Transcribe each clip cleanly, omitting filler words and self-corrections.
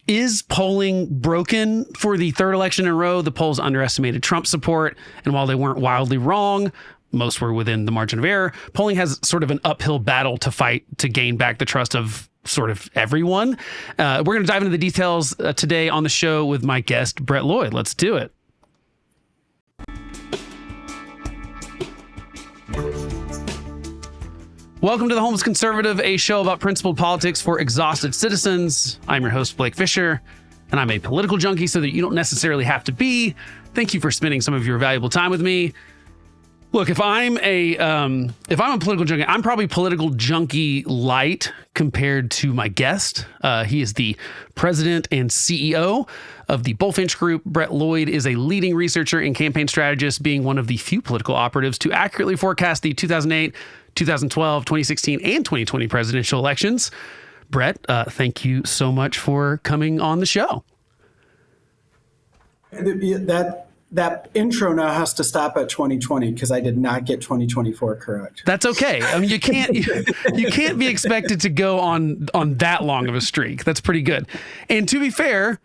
Is polling broken for the third election in a row? The polls underestimated Trump support, and while they weren't wildly wrong, most were within the margin of error. Polling has sort of an uphill battle to fight to gain back the trust of sort of everyone. We're going to dive into the details today on the show with my guest, Brett Loyd. Let's do it. Welcome to The Homeless Conservative, a show about principled politics for exhausted citizens. I'm your host, Blake Fisher, and I'm a political junkie so that you don't necessarily have to be. Thank you for spending some of your valuable time with me. Look, if I'm a political junkie, I'm probably political junkie light compared to my guest. He is the president and CEO of the Bullfinch Group. Brett Loyd is a leading researcher and campaign strategist, being one of the few political operatives to accurately forecast the 2008, 2012, 2016, and 2020 presidential elections. Brett, thank you so much for coming on the show. That intro now has to stop at 2020 because I did not get 2024 correct. That's okay. I mean, you can't be expected to go on that long of a streak. That's pretty good. And to be fair,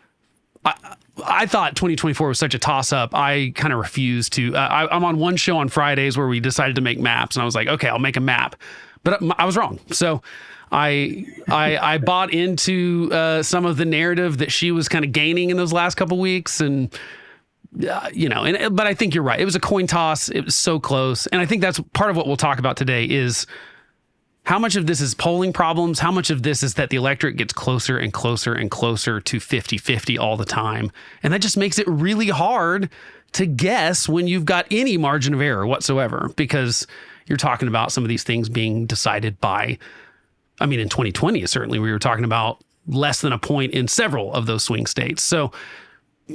I thought 2024 was such a toss-up. I kind of refused to. I'm on one show on Fridays where we decided to make maps, and I was like, okay, I'll make a map. But I was wrong. So I bought into some of the narrative that she was kind of gaining in those last couple weeks, and but I think you're right. It was a coin toss. It was so close, and I think that's part of what we'll talk about today is how much of this is polling problems? How much of this is that the electorate gets closer and closer and closer to 50-50 all the time? And that just makes it really hard to guess when you've got any margin of error whatsoever, because you're talking about some of these things being decided by, in 2020, certainly we were talking about less than a point in several of those swing states. So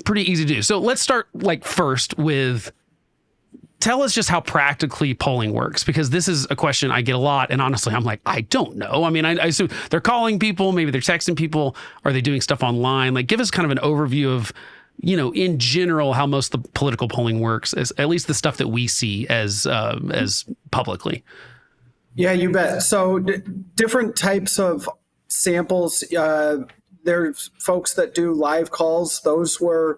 pretty easy to do. So let's start first with, tell us just how practically polling works, because this is a question I get a lot. And honestly, I'm like, I don't know. I assume they're calling people, maybe they're texting people. Are they doing stuff online? Give us kind of an overview of, in general, how most of the political polling works, as at least the stuff that we see as publicly. Yeah, you bet. So different types of samples. There's folks that do live calls. Those were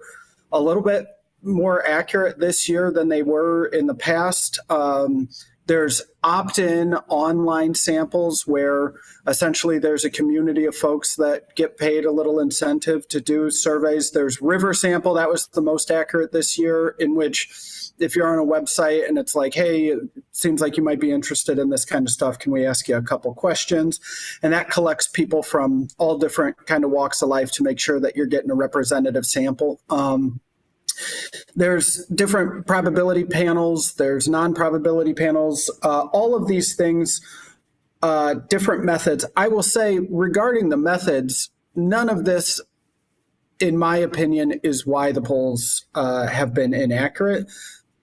a little bit more accurate this year than they were in the past. There's opt-in online samples where essentially there's a community of folks that get paid a little incentive to do surveys. There's river sample. That was the most accurate this year, in which if you're on a website and it's like, hey, it seems like you might be interested in this kind of stuff, can we ask you a couple questions? And that collects people from all different kind of walks of life to make sure that you're getting a representative sample. There's different probability panels. There's non-probability panels. All of these things, different methods. I will say regarding the methods, none of this, in my opinion, is why the polls have been inaccurate.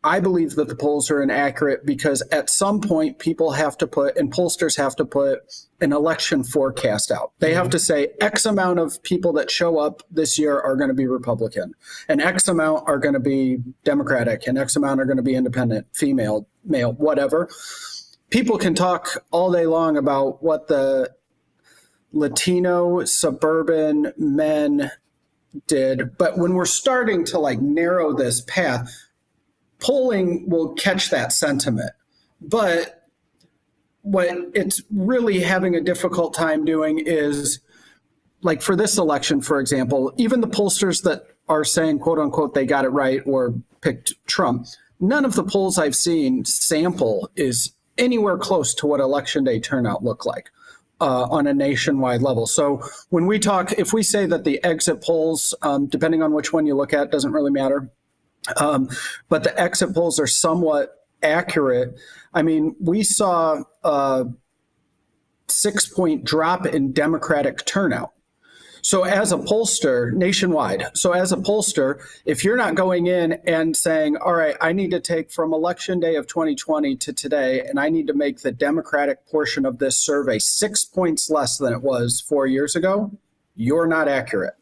I believe that the polls are inaccurate because at some point people have to put, and pollsters have to put, an election forecast out. They have to say X amount of people that show up this year are going to be Republican, and X amount are going to be Democratic, and X amount are going to be independent, female, male, whatever. People can talk all day long about what the Latino suburban men did, but when we're starting to narrow this path, polling will catch that sentiment. But what it's really having a difficult time doing is, for this election, for example, even the pollsters that are saying, quote unquote, they got it right or picked Trump, none of the polls I've seen sample is anywhere close to what election day turnout looked like on a nationwide level. So when we talk, if we say that the exit polls, depending on which one you look at, doesn't really matter, but the exit polls are somewhat accurate. We saw a 6-point drop in Democratic turnout. So as a pollster nationwide, if you're not going in and saying, all right, I need to take from election day of 2020 to today, and I need to make the Democratic portion of this survey 6 points less than it was 4 years ago, you're not accurate.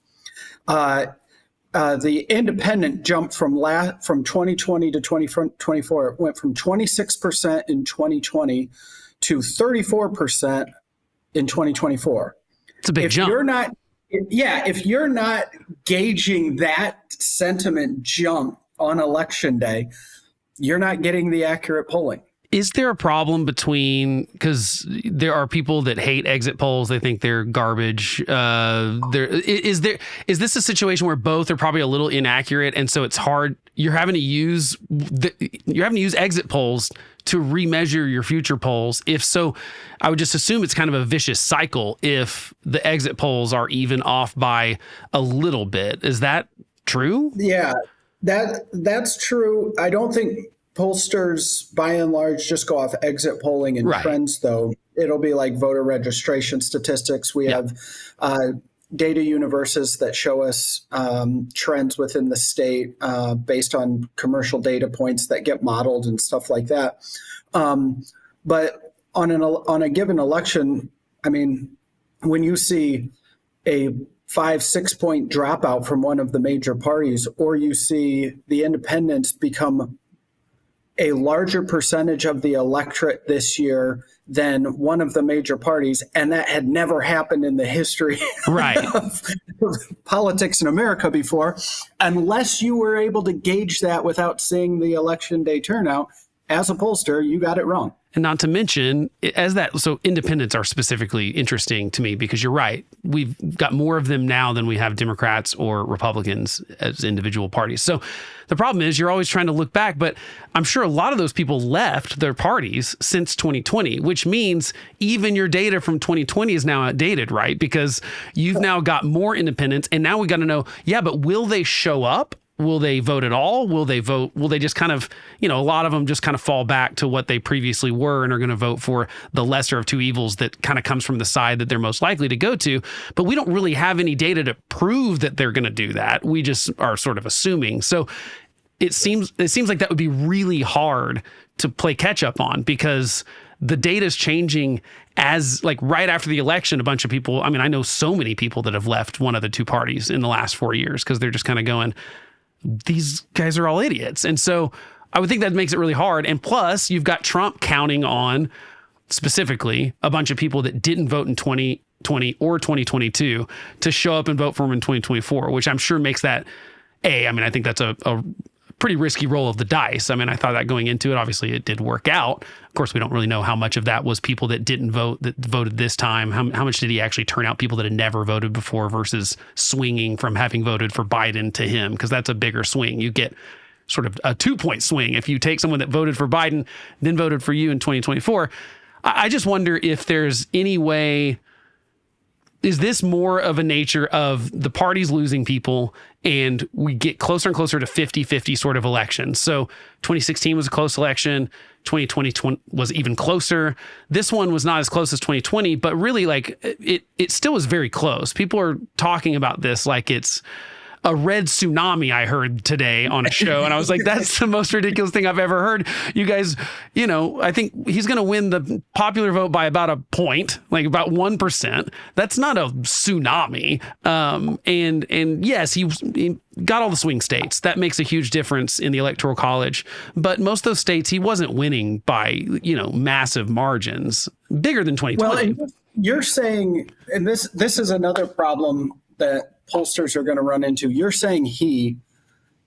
The independent jumped from 2020 to 2024. It went from 26% in 2020 to 34% in 2024. It's a big jump. Yeah, if you're not gauging that sentiment jump on election day, you're not getting the accurate polling. Is there a problem because there are people that hate exit polls? They think they're garbage. Is this a situation where both are probably a little inaccurate, and so it's hard? You're having to use exit polls to remeasure your future polls. If so, I would just assume it's kind of a vicious cycle if the exit polls are even off by a little bit. Is that true? Yeah, that's true. I don't think pollsters, by and large, just go off exit polling and trends, though. It'll be like voter registration statistics. We have data universes that show us trends within the state based on commercial data points that get modeled and stuff like that. But on a given election, I mean, when you see a 5-6 point dropout from one of the major parties, or you see the independents become a larger percentage of the electorate this year than one of the major parties, and that had never happened in the history of politics in America before, unless you were able to gauge that without seeing the election day turnout. As a pollster, you got it wrong. And not to mention, so independents are specifically interesting to me because you're right. We've got more of them now than we have Democrats or Republicans as individual parties. So the problem is you're always trying to look back, but I'm sure a lot of those people left their parties since 2020, which means even your data from 2020 is now outdated, right? Because you've now got more independents, and now we got to know, but will they show up? Will they vote at all? Will they vote? Will they just kind of, a lot of them just kind of fall back to what they previously were and are going to vote for the lesser of two evils that kind of comes from the side that they're most likely to go to. But we don't really have any data to prove that they're going to do that. We just are sort of assuming. So it seems like that would be really hard to play catch up on because the data is changing as like right after the election. A bunch of people, I mean, I know so many people that have left one of the two parties in the last 4 years because they're just kind of going, these guys are all idiots. And so I would think that makes it really hard. And plus, you've got Trump counting on specifically a bunch of people that didn't vote in 2020 or 2022 to show up and vote for him in 2024, which I'm sure makes that I think that's a pretty risky roll of the dice. I mean, I thought that going into it, obviously it did work out. Of course, we don't really know how much of that was people that didn't vote, that voted this time. How much did he actually turn out people that had never voted before versus swinging from having voted for Biden to him? Because that's a bigger swing. You get sort of a 2-point swing if you take someone that voted for Biden, then voted for you in 2024. I just wonder if there's any way. Is this more of a nature of the parties losing people and we get closer and closer to 50-50 sort of elections? So 2016 was a close election. 2020 was even closer. This one was not as close as 2020, but really like it still was very close. People are talking about this like it's a red tsunami, I heard today on a show. And I was like, that's the most ridiculous thing I've ever heard. You guys, I think he's going to win the popular vote by about a point, like about 1%. That's not a tsunami. And yes, he got all the swing states. That makes a huge difference in the Electoral College. But most of those states, he wasn't winning by, massive margins, bigger than 2020. Well, you're saying, and this is another problem that pollsters are going to run into. You're saying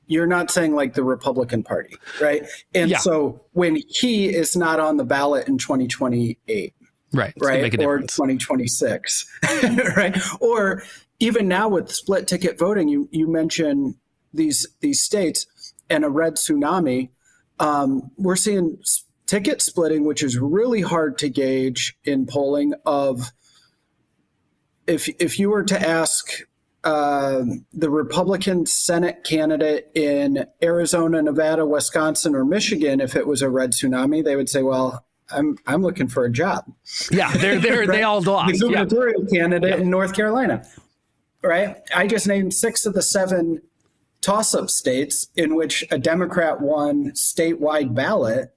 you're not saying like the Republican Party, right? And so when he is not on the ballot in 2028, right, or 2026, right? Or even now with split ticket voting, you mentioned these states and a red tsunami. We're seeing ticket splitting, which is really hard to gauge in polling. Of if you were to ask the Republican Senate candidate in Arizona, Nevada, Wisconsin, or Michigan, if it was a red tsunami, they would say, well, I'm looking for a job. Yeah, they're right? They all lost. The gubernatorial candidate in North Carolina, right? I just named 6 of the 7 toss-up states in which a Democrat won statewide ballot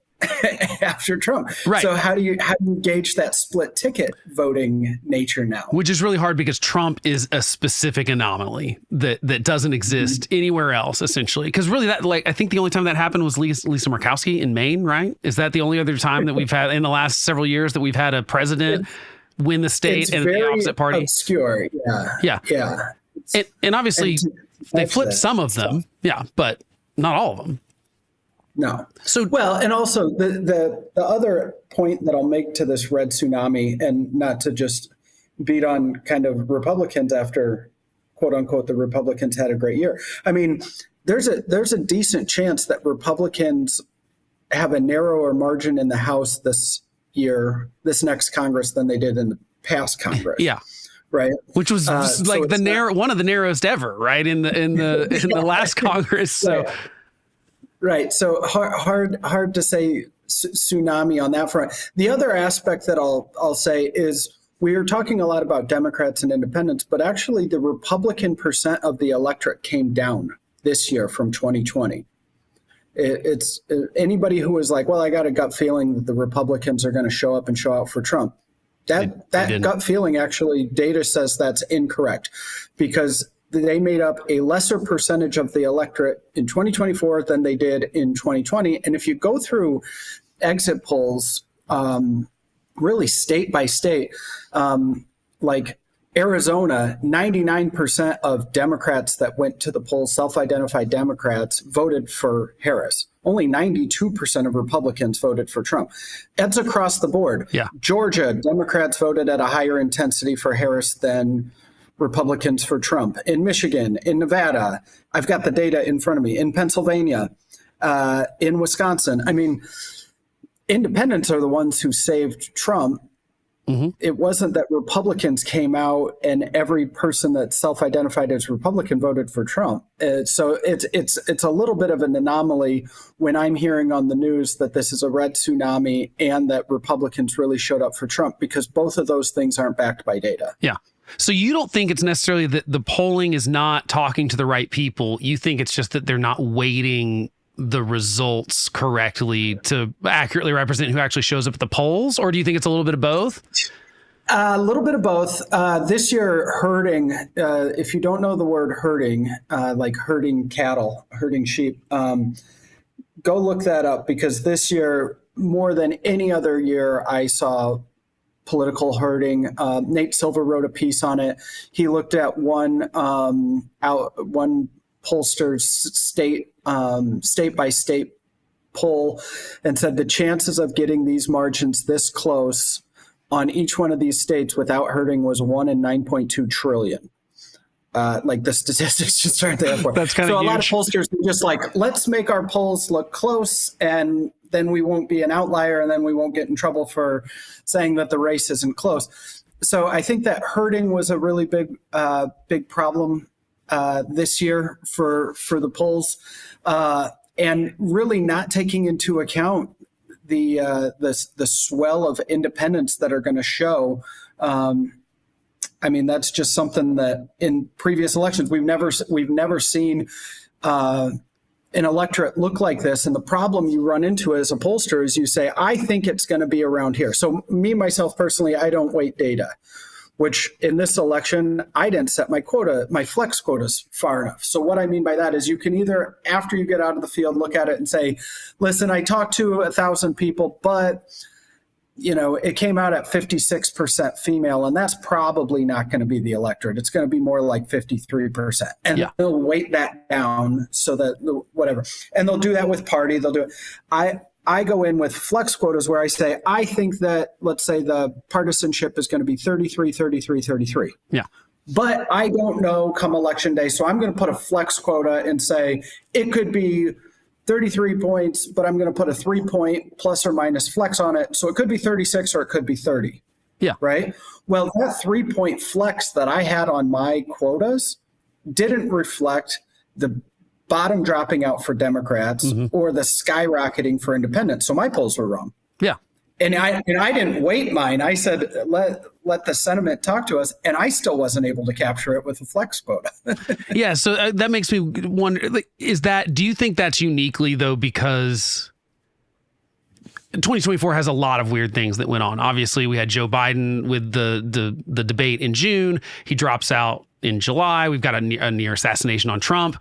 after Trump. Right. So how do you gauge that split ticket voting nature now? Which is really hard because Trump is a specific anomaly that doesn't exist anywhere else, essentially. Because really, I think the only time that happened was Lisa Murkowski in Maine, right? Is that the only other time that we've had in the last several years that we've had a president win the state It's and the very opposite party. obscure. Yeah. Yeah. Yeah. And obviously they flipped some of them. Yeah, but not all of them. No. So Well, and also the other point that I'll make to this red tsunami, and not to just beat on kind of Republicans after quote unquote the Republicans had a great year. I mean, there's a decent chance that Republicans have a narrower margin in the House this next Congress, than they did in the past Congress. Yeah. Right. Which was like one of the narrowest ever, right? In the last Congress. So Right. So hard to say tsunami on that front. The other aspect that I'll say is we are talking a lot about Democrats and independents, but actually the Republican percent of the electorate came down this year from 2020. It's anybody who was like, well, I got a gut feeling that the Republicans are going to show up and show out for Trump. That gut feeling, actually, data says that's incorrect, because they made up a lesser percentage of the electorate in 2024 than they did in 2020. And if you go through exit polls, really state by state, like Arizona, 99% of Democrats that went to the polls, self-identified Democrats, voted for Harris. Only 92% of Republicans voted for Trump. That's across the board. Yeah. Georgia, Democrats voted at a higher intensity for Harris than Republicans for Trump. In Michigan, in Nevada, I've got the data in front of me. In Pennsylvania, in Wisconsin. I mean, independents are the ones who saved Trump. Mm-hmm. It wasn't that Republicans came out and every person that self-identified as Republican voted for Trump. So it's a little bit of an anomaly when I'm hearing on the news that this is a red tsunami and that Republicans really showed up for Trump, because both of those things aren't backed by data. Yeah. So you don't think it's necessarily that the polling is not talking to the right people. You think it's just that they're not weighting the results correctly to accurately represent who actually shows up at the polls? Or do you think it's a little bit of both? A little bit of both. This year, herding, if you don't know the word herding, like herding cattle, herding sheep, go look that up, because this year, more than any other year, I saw political herding. Nate Silver wrote a piece on it. He looked at one pollster's state by state poll and said the chances of getting these margins this close on each one of these states without hurting was 1 in 9.2 trillion. Like the statistics just aren't there for it. That's kind of so huge. A lot of pollsters are just like, let's make our polls look close, and then we won't be an outlier, and then we won't get in trouble for saying that the race isn't close. So I think that herding was a really big problem this year for the polls, and really not taking into account the swell of independents that are going to show. I mean, that's just something that in previous elections we've never seen an electorate look like this. And the problem you run into as a pollster is you say, I think it's going to be around here. So me, myself personally, I don't weight data, which in this election, I didn't set my flex quotas far enough. So what I mean by that is you can either, after you get out of the field, look at it and say, listen, I talked to 1,000 people, but it came out at 56% female, and that's probably not going to be the electorate. It's going to be more like 53%. And they'll weight that down so that whatever. And they'll do that with party. They'll do it. I go in with flex quotas where I say, I think that, let's say the partisanship is going to be 33, 33, 33. Yeah. But I don't know come election day. So I'm going to put a flex quota and say it could be 33 points, but I'm going to put a 3-point plus or minus flex on it. So it could be 36 or it could be 30. Yeah. Right. Well, that 3-point flex that I had on my quotas didn't reflect the bottom dropping out for Democrats or the skyrocketing for independents. So my polls were wrong. Yeah. And I didn't weight mine. I said, let the sentiment talk to us. And I still wasn't able to capture it with a flex quota. Yeah. So that makes me wonder, do you think that's uniquely though, because 2024 has a lot of weird things that went on. Obviously we had Joe Biden with the debate in June. He drops out in July. We've got a near assassination on Trump,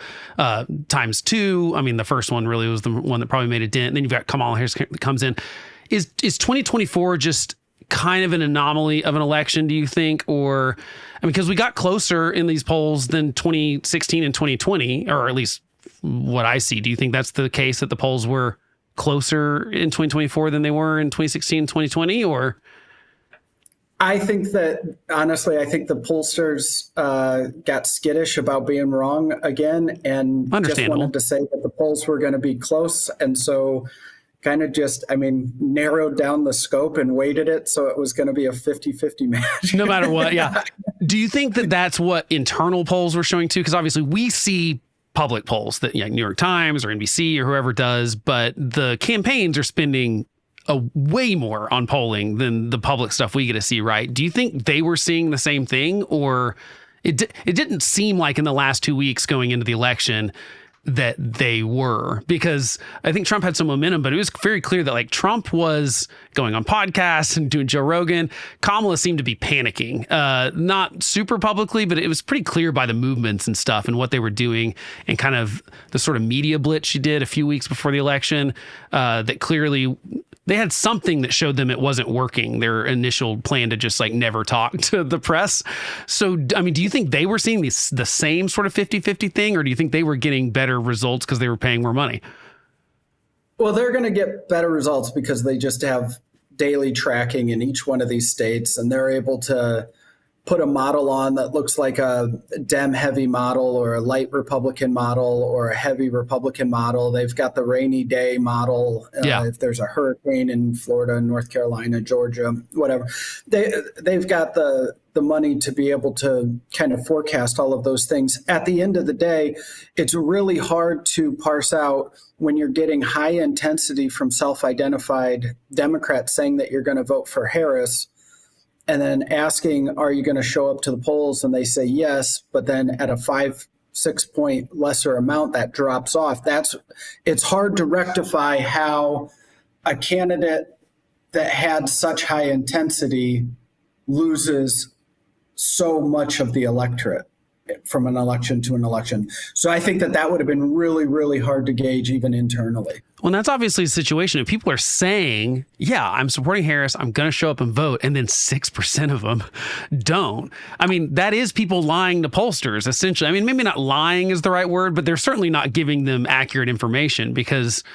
times 2. I mean, the first one really was the one that probably made a dent. And then you've got Kamala Harris that comes in. Is 2024 just kind of an anomaly of an election, do you think? Or, I mean, because we got closer in these polls than 2016 and 2020, or at least what I see. Do you think that's the case, that the polls were closer in 2024 than they were in 2016 and 2020? Or I think that, honestly, I think the pollsters got skittish about being wrong again and just wanted to say that the polls were going to be close. And so kind of just, narrowed down the scope and weighted it so it was going to be a 50-50 match. No matter what, yeah. Do you think that that's what internal polls were showing too? Because obviously we see public polls that New York Times or NBC or whoever does, but the campaigns are spending way more on polling than the public stuff we get to see, right? Do you think they were seeing the same thing? Or it didn't seem like in the last 2 weeks going into the election that they were, because I think Trump had some momentum, but it was very clear that like Trump was going on podcasts and doing Joe Rogan. Kamala seemed to be panicking, not super publicly, but it was pretty clear by the movements and stuff and what they were doing and kind of the sort of media blitz she did a few weeks before the election, that clearly they had something that showed them it wasn't working, their initial plan to just like never talk to the press. So, I mean, do you think they were seeing the same sort of 50-50 thing, or do you think they were getting better results because they were paying more money? Well, they're going to get better results because they just have daily tracking in each one of these states, and they're able to put a model on that looks like a Dem heavy model or a light Republican model or a heavy Republican model. They've got the rainy day model. If there's a hurricane in Florida, North Carolina, Georgia, whatever, they've got the money to be able to kind of forecast all of those things. At the end of the day, it's really hard to parse out when you're getting high intensity from self-identified Democrats saying that you're going to vote for Harris, and then asking, are you going to show up to the polls? And they say yes, but then at a 5-6 point lesser amount, that drops off. It's hard to rectify how a candidate that had such high intensity loses so much of the electorate from an election to an election. So I think that would have been really, really hard to gauge even internally. Well, that's obviously a situation. If people are saying, yeah, I'm supporting Harris, I'm going to show up and vote, and then 6% of them don't. I mean, that is people lying to pollsters, essentially. I mean, maybe not lying is the right word, but they're certainly not giving them accurate information because,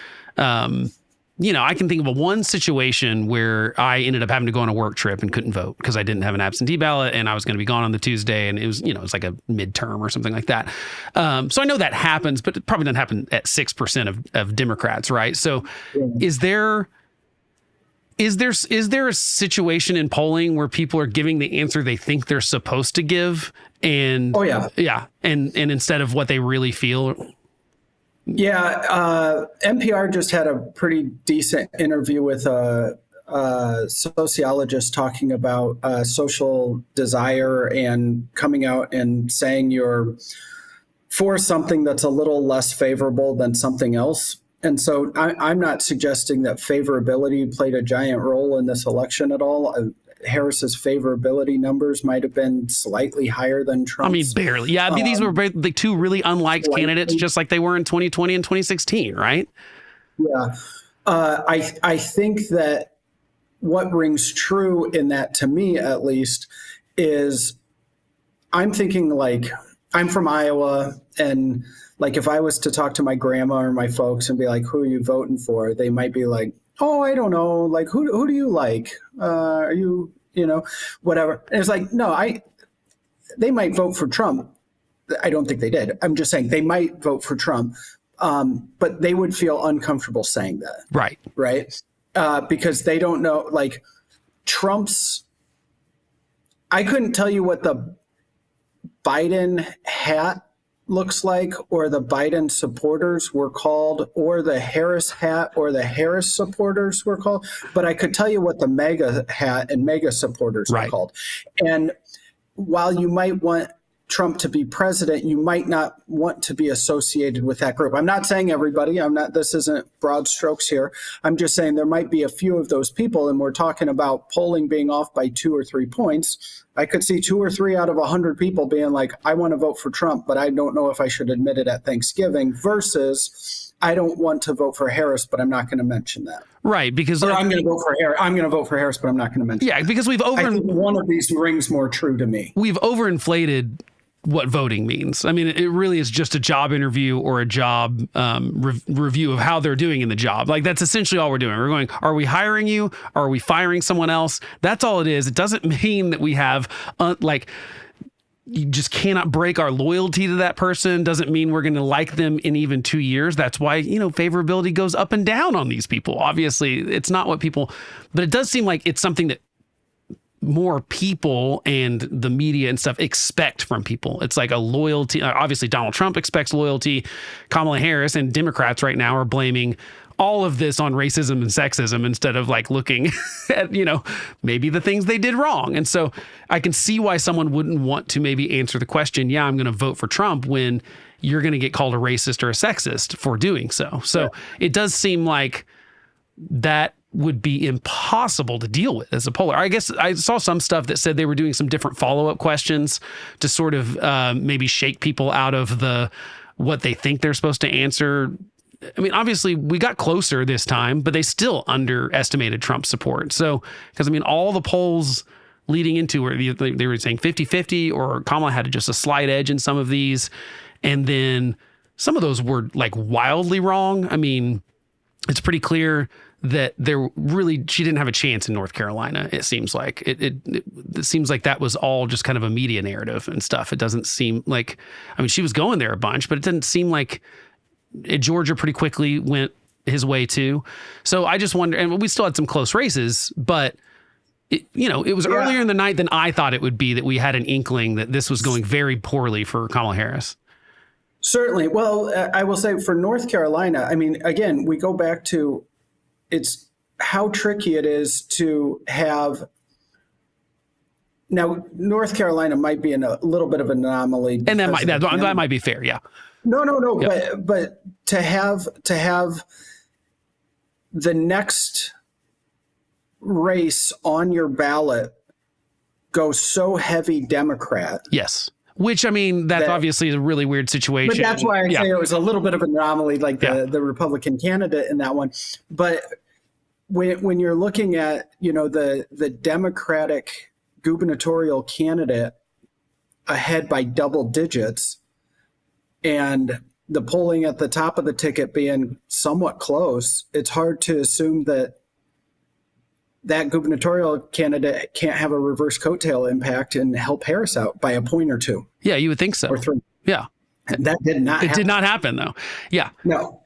I can think of one situation where I ended up having to go on a work trip and couldn't vote because I didn't have an absentee ballot and I was going to be gone on the Tuesday, and it was, it's like a midterm or something like that. So I know that happens, but it probably doesn't happen at 6% of Democrats, right? So is there a situation in polling where people are giving the answer they think they're supposed to give, and and instead of what they really feel? Yeah, NPR just had a pretty decent interview with a sociologist talking about social desire and coming out and saying you're for something that's a little less favorable than something else. And so I'm not suggesting that favorability played a giant role in this election at all. Harris's favorability numbers might have been slightly higher than Trump's. I mean, barely. Yeah, these were the two really unliked candidates, just like they were in 2020 and 2016, right? Yeah. I think that what rings true in that, to me at least, is I'm thinking like, I'm from Iowa, and like if I was to talk to my grandma or my folks and be like, who are you voting for? They might be like, oh, I don't know. Like, who do you like? Are you, whatever. And it's like, no, they might vote for Trump. I don't think they did. I'm just saying they might vote for Trump, but they would feel uncomfortable saying that. Right. Right. Because they don't know, like I couldn't tell you what the Biden hat looks like, or the Biden supporters were called, or the Harris hat or the Harris supporters were called, but I could tell you what the MAGA hat and MAGA supporters are called. And while you might want Trump to be president, you might not want to be associated with that group. I'm not saying everybody, this isn't broad strokes here. I'm just saying there might be a few of those people, and we're talking about polling being off by 2 or 3 points. I could see 2 or 3 out of 100 people being like, I want to vote for Trump, but I don't know if I should admit it at Thanksgiving, versus I don't want to vote for Harris, but I'm not going to mention that. Right, because I'm going to vote for Harris. I'm going to vote for Harris, but I'm not going to mention. Yeah, because I think one of these rings more true to me. We've overinflated what voting means. I mean, it really is just a job interview or a job review of how they're doing in the job. Like, that's essentially all we're doing. We're going, are we hiring you? Are we firing someone else? That's all it is. It doesn't mean that we have you just cannot break our loyalty to that person. Doesn't mean we're going to like them in even 2 years. That's why, favorability goes up and down on these people. Obviously, it's not what people, but it does seem like it's something that more people and the media and stuff expect from people. It's like a loyalty. Obviously, Donald Trump expects loyalty. Kamala Harris and Democrats right now are blaming all of this on racism and sexism instead of like looking at, maybe the things they did wrong. And so I can see why someone wouldn't want to maybe answer the question, yeah, I'm going to vote for Trump, when you're going to get called a racist or a sexist for doing so. So It does seem like that would be impossible to deal with as a poller. I guess I saw some stuff that said they were doing some different follow-up questions to sort of maybe shake people out of what they think they're supposed to answer. I mean, obviously we got closer this time, but they still underestimated Trump's support. So, because all the polls leading into where they were saying 50-50, or Kamala had just a slight edge in some of these. And then some of those were like wildly wrong. I mean, it's pretty clear that she didn't have a chance in North Carolina. It seems like it seems like that was all just kind of a media narrative and stuff. It doesn't seem like, she was going there a bunch, but it didn't seem like Georgia pretty quickly went his way too. So I just wonder, and we still had some close races, but it was earlier in the night than I thought it would be that we had an inkling that this was going very poorly for Kamala Harris. Certainly. Well, I will say for North Carolina, again, we go back to it's how tricky it is to have. Now, North Carolina might be in a little bit of an anomaly. And that might be fair. Yeah. No. Yeah. But to have the next race on your ballot go so heavy Democrat. Yes. Which, that's obviously a really weird situation. But that's why I say it was a little bit of an anomaly, like the Republican candidate in that one. But when you're looking at, the Democratic gubernatorial candidate ahead by double digits, and the polling at the top of the ticket being somewhat close, it's hard to assume that gubernatorial candidate can't have a reverse coattail impact and help Harris out by a point or two. Yeah, you would think so. Or 3. Yeah. And that did not happen. It did not happen, though. Yeah. No.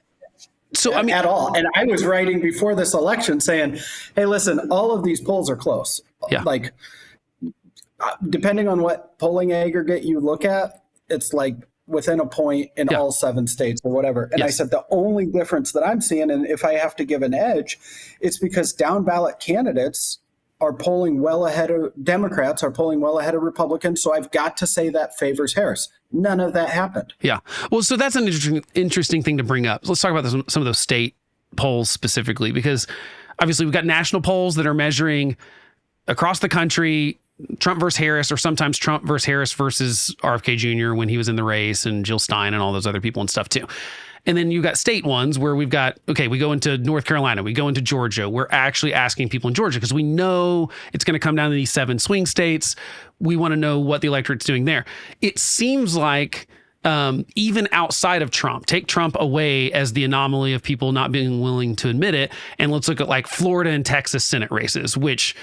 So, at all. And I was writing before this election saying, hey, listen, all of these polls are close. Yeah. Like, depending on what polling aggregate you look at, it's like within a point in all 7 states or whatever. And I said, the only difference that I'm seeing, and if I have to give an edge, it's because down ballot candidates are polling well ahead of Democrats, are polling well ahead of Republicans. So I've got to say that favors Harris. None of that happened. Yeah. Well, so that's an interesting thing to bring up. So let's talk about some of those state polls specifically, because obviously we've got national polls that are measuring across the country Trump versus Harris, or sometimes Trump versus Harris versus RFK Jr. when he was in the race, and Jill Stein and all those other people and stuff too. And then you've got state ones where we've got, we go into North Carolina, we go into Georgia. We're actually asking people in Georgia because we know it's going to come down to these 7 swing states. We want to know what the electorate's doing there. It seems like even outside of Trump, take Trump away as the anomaly of people not being willing to admit it, and let's look at like Florida and Texas Senate races, which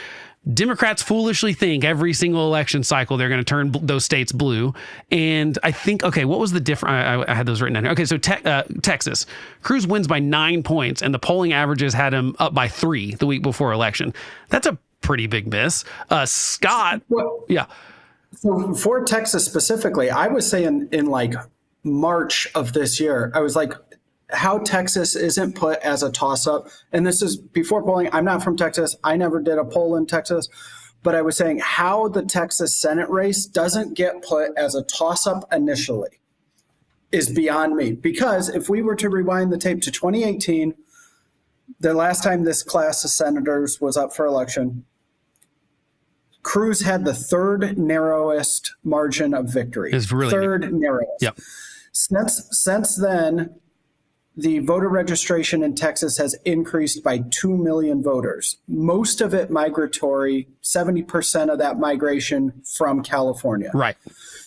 Democrats foolishly think every single election cycle they're going to turn those states blue. And I think, what was the difference? I had those written down here. Okay, so Texas. Cruz wins by 9 points, and the polling averages had him up by 3 the week before election. That's a pretty big miss. Scott, For Texas specifically, I was saying in like March of this year, I was like, how Texas isn't put as a toss-up, and this is before polling. I'm not from Texas. I never did a poll in Texas, but I was saying how the Texas Senate race doesn't get put as a toss-up initially is beyond me. Because if we were to rewind the tape to 2018, the last time this class of senators was up for election, Cruz had the third narrowest margin of victory. It's really third narrowest. Yep. Since then, the voter registration in Texas has increased by 2 million voters, most of it migratory, 70% of that migration from California. Right.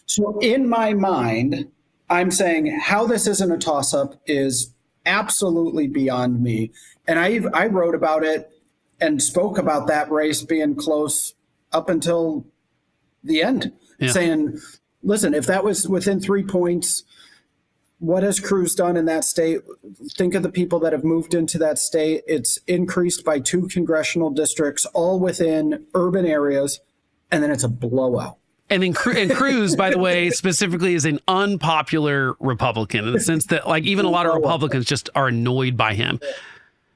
So in my mind, I'm saying how this isn't a toss-up is absolutely beyond me. And I wrote about it and spoke about that race being close up until the end, saying, listen, if that was within 3 points, what has Cruz done in that state? Think of the people that have moved into that state. It's increased by 2 congressional districts, all within urban areas, and then it's a blowout. And then Cruz, by the way, specifically is an unpopular Republican in the sense that like even a lot of Republicans just are annoyed by him.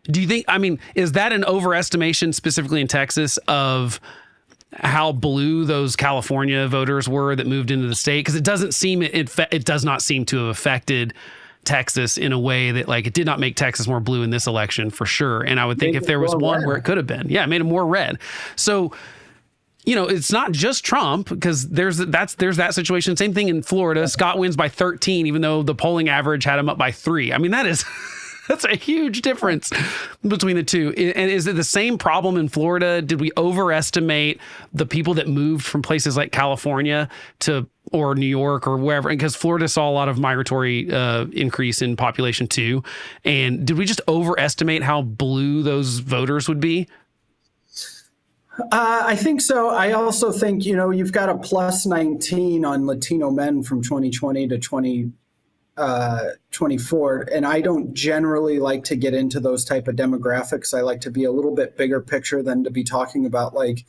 Do you think, I mean, is that an overestimation specifically in Texas of how blue those California voters were that moved into the state? Because it doesn't seem, it does not seem to have affected Texas in a way that like it did not make Texas more blue in this election for sure. And I would think if there was one where it could have been, it made it more red. So, you know, it's not just Trump because there's that situation. Same thing in Florida. Scott wins by 13, even though the polling average had him up by 3. I mean, that's a huge difference between the two. And is it the same problem in Florida? Did we overestimate the people that moved from places like California or New York or wherever? Because Florida saw a lot of migratory increase in population too. And did we just overestimate how blue those voters would be? I think so. I also think, you know, you've got a plus 19 on Latino men from 2020 to 2024. And I don't generally like to get into those type of demographics. I like to be a little bit bigger picture than to be talking about like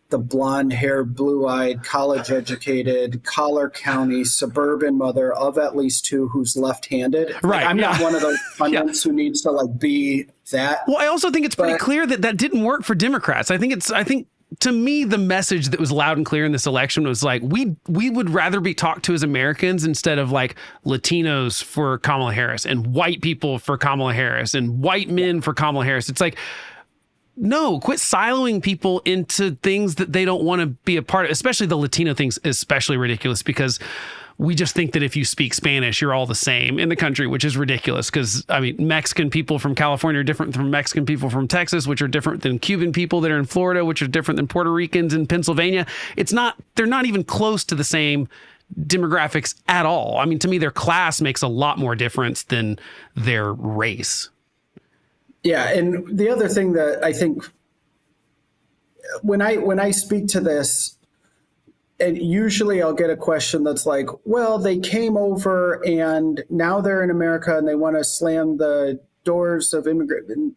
the blonde haired, blue eyed, college educated, Collar County, suburban mother of at least 2 who's left handed. Right. Like, I'm not one of those pundits who needs to like be that. Well, I also think it's pretty clear that didn't work for Democrats. I think to me, the message that was loud and clear in this election was like, we would rather be talked to as Americans instead of like Latinos for Kamala Harris and white people for Kamala Harris and white men for Kamala Harris. It's like, no, quit siloing people into things that they don't want to be a part of, especially the Latino things, especially ridiculous because we just think that if you speak Spanish, you're all the same in the country, which is ridiculous because, I mean, Mexican people from California are different from Mexican people from Texas, which are different than Cuban people that are in Florida, which are different than Puerto Ricans in Pennsylvania. They're not even close to the same demographics at all. I mean, to me, their class makes a lot more difference than their race. Yeah, and the other thing that I think when I speak to this, and usually I'll get a question that's like, well, they came over and now they're in America and they want to slam the doors of immigrant.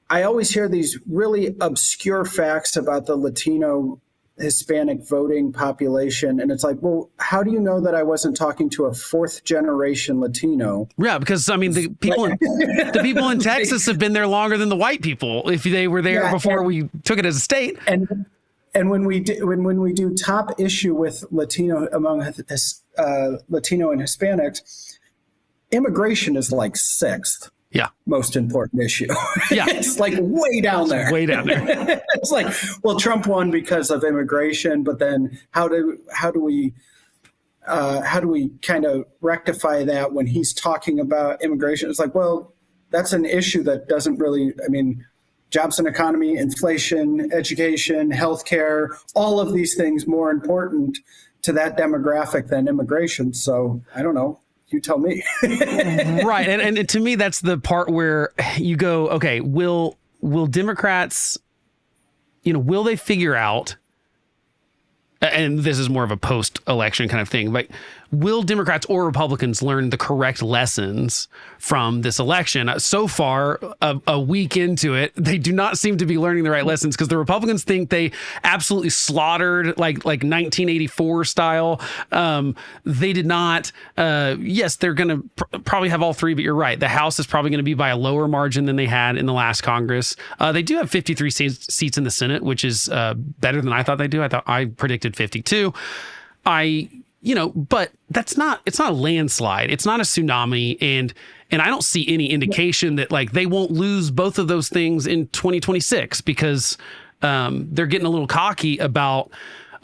I always hear these really obscure facts about the Latino Hispanic voting population. And it's like, well, how do you know that I wasn't talking to a 4th generation Latino? Yeah, because I mean, the people in Texas have been there longer than the white people if they were there before we took it as a state. And when we do top issue with Latino among Latino and Hispanics, immigration is like 6th. Yeah. Most important issue. Yeah. It's like way down there. Way down there. It's like, well, Trump won because of immigration, but then how do we kind of rectify that when he's talking about immigration? It's like, well, that's an issue that doesn't really, I mean, jobs and economy, inflation, education, healthcare, all of these things more important to that demographic than immigration. So I don't know. You tell me. Right. And to me, that's the part where you go, okay, will Democrats, will they figure out, and this is more of a post-election kind of thing, but will Democrats or Republicans learn the correct lessons from this election? So far, a week into it, they do not seem to be learning the right lessons because the Republicans think they absolutely slaughtered like 1984 style. They did not. Yes, they're going to probably have all 3, but you're right. The House is probably going to be by a lower margin than they had in the last Congress. They do have 53 seats in the Senate, which is better than I thought they do. I predicted 52. But it's not a landslide. It's not a tsunami. And I don't see any indication that like they won't lose both of those things in 2026 because they're getting a little cocky about,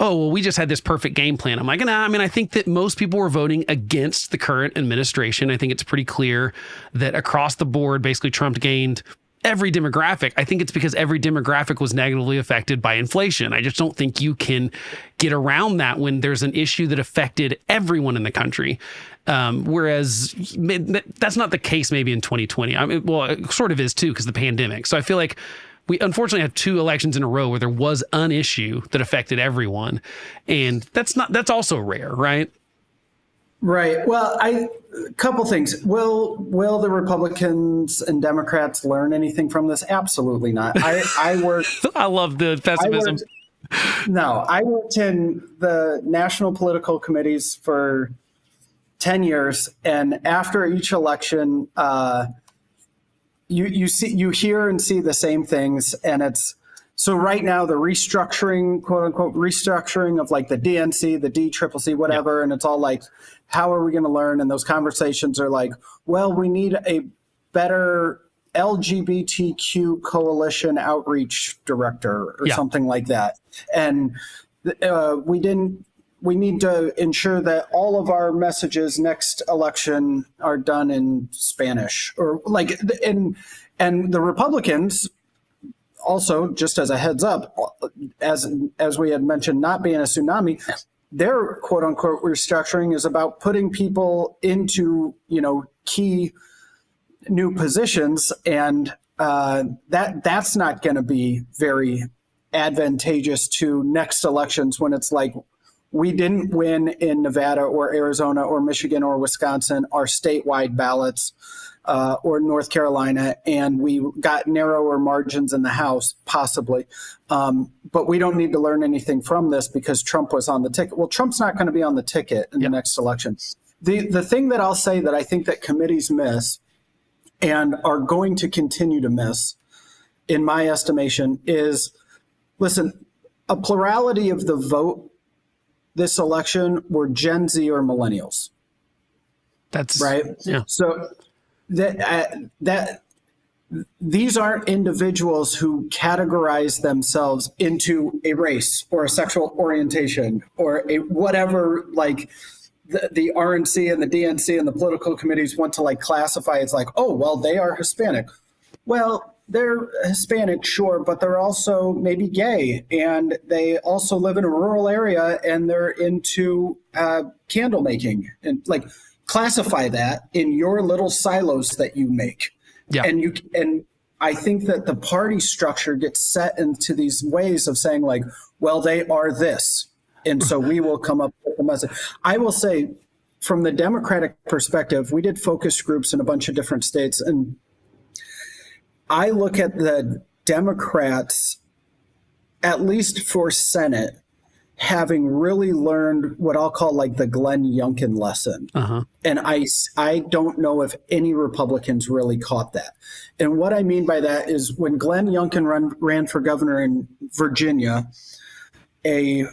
oh, well, we just had this perfect game plan. I'm like, nah, I mean, I think that most people were voting against the current administration. I think it's pretty clear that across the board, basically Trump gained every demographic. I think it's because every demographic was negatively affected by inflation. I just don't think you can get around that when there's an issue that affected everyone in the country. Whereas that's not the case maybe in 2020. I mean, well, it sort of is too, because the pandemic. So I feel like we unfortunately have 2 elections in a row where there was an issue that affected everyone. And that's also rare, right? Right. Well, a couple things. Will the Republicans and Democrats learn anything from this? Absolutely not. I worked. I love the pessimism. I worked in the national political committees for 10 years, and after each election, you hear and see the same things, and it's. So right now, the restructuring, quote unquote, restructuring of like the DNC, the DCCC, whatever, and it's all like, how are we going to learn? And those conversations are like, well, we need a better LGBTQ coalition outreach director or something like that. And we need to ensure that all of our messages next election are done in Spanish or like, and the Republicans, also, just as a heads up, as we had mentioned, not being a tsunami, their quote unquote restructuring is about putting people into, key new positions. And that's not going to be very advantageous to next elections when it's like, we didn't win in Nevada or Arizona or Michigan or Wisconsin, our statewide ballots. Or North Carolina, and we got narrower margins in the House, possibly. But we don't need to learn anything from this because Trump was on the ticket. Well, Trump's not going to be on the ticket in the next election. The thing that I'll say that I think that committees miss and are going to continue to miss, in my estimation, is, listen, a plurality of the vote this election were Gen Z or millennials. That's right. Yeah. So that these aren't individuals who categorize themselves into a race or a sexual orientation or a whatever, like the RNC and the DNC and the political committees want to like classify. It's like, oh, well, they are Hispanic. Well, they're Hispanic, sure, but they're also maybe gay, and they also live in a rural area, and they're into candle making, and like classify that in your little silos that you make. Yeah. And I think that the party structure gets set into these ways of saying like, well, they are this, and so we will come up with a message. I will say, from the Democratic perspective, we did focus groups in a bunch of different states, and I look at the Democrats, at least for Senate, having really learned what I'll call like the Glenn Youngkin lesson. Uh-huh. And I don't know if any Republicans really caught that. And what I mean by that is when Glenn Youngkin ran for governor in Virginia, a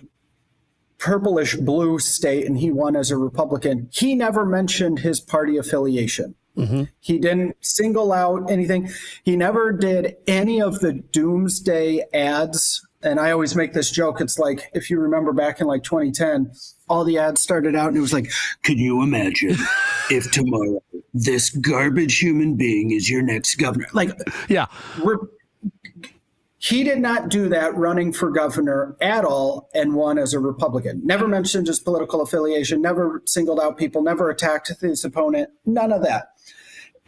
purplish blue state, and he won as a Republican, he never mentioned his party affiliation. Mm-hmm. He didn't single out anything. He never did any of the doomsday ads. And I always make this joke. It's like, if you remember back in like 2010, all the ads started out and it was like, can you imagine if tomorrow this garbage human being is your next governor? Like, yeah. He did not do that running for governor at all and won as a Republican. Never mentioned his political affiliation, never singled out people, never attacked his opponent, none of that.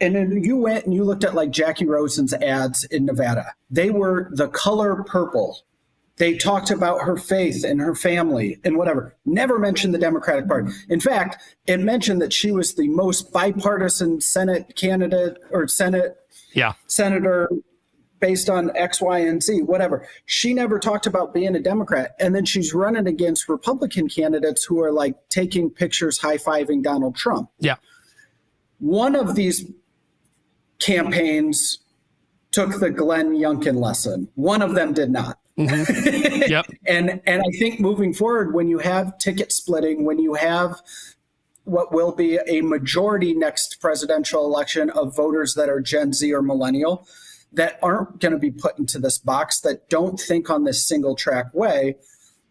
And then you went and you looked at like Jackie Rosen's ads in Nevada. They were the color purple. They talked about her faith and her family and whatever. Never mentioned the Democratic Party. In fact, it mentioned that she was the most bipartisan Senate candidate or senator based on X, Y, and Z, whatever. She never talked about being a Democrat. And then she's running against Republican candidates who are like taking pictures, high-fiving Donald Trump. Yeah. One of these campaigns took the Glenn Youngkin lesson. One of them did not. Mm-hmm. Yep. And I think moving forward, when you have ticket splitting, when you have what will be a majority next presidential election of voters that are Gen Z or millennial, that aren't going to be put into this box, that don't think on this single track way,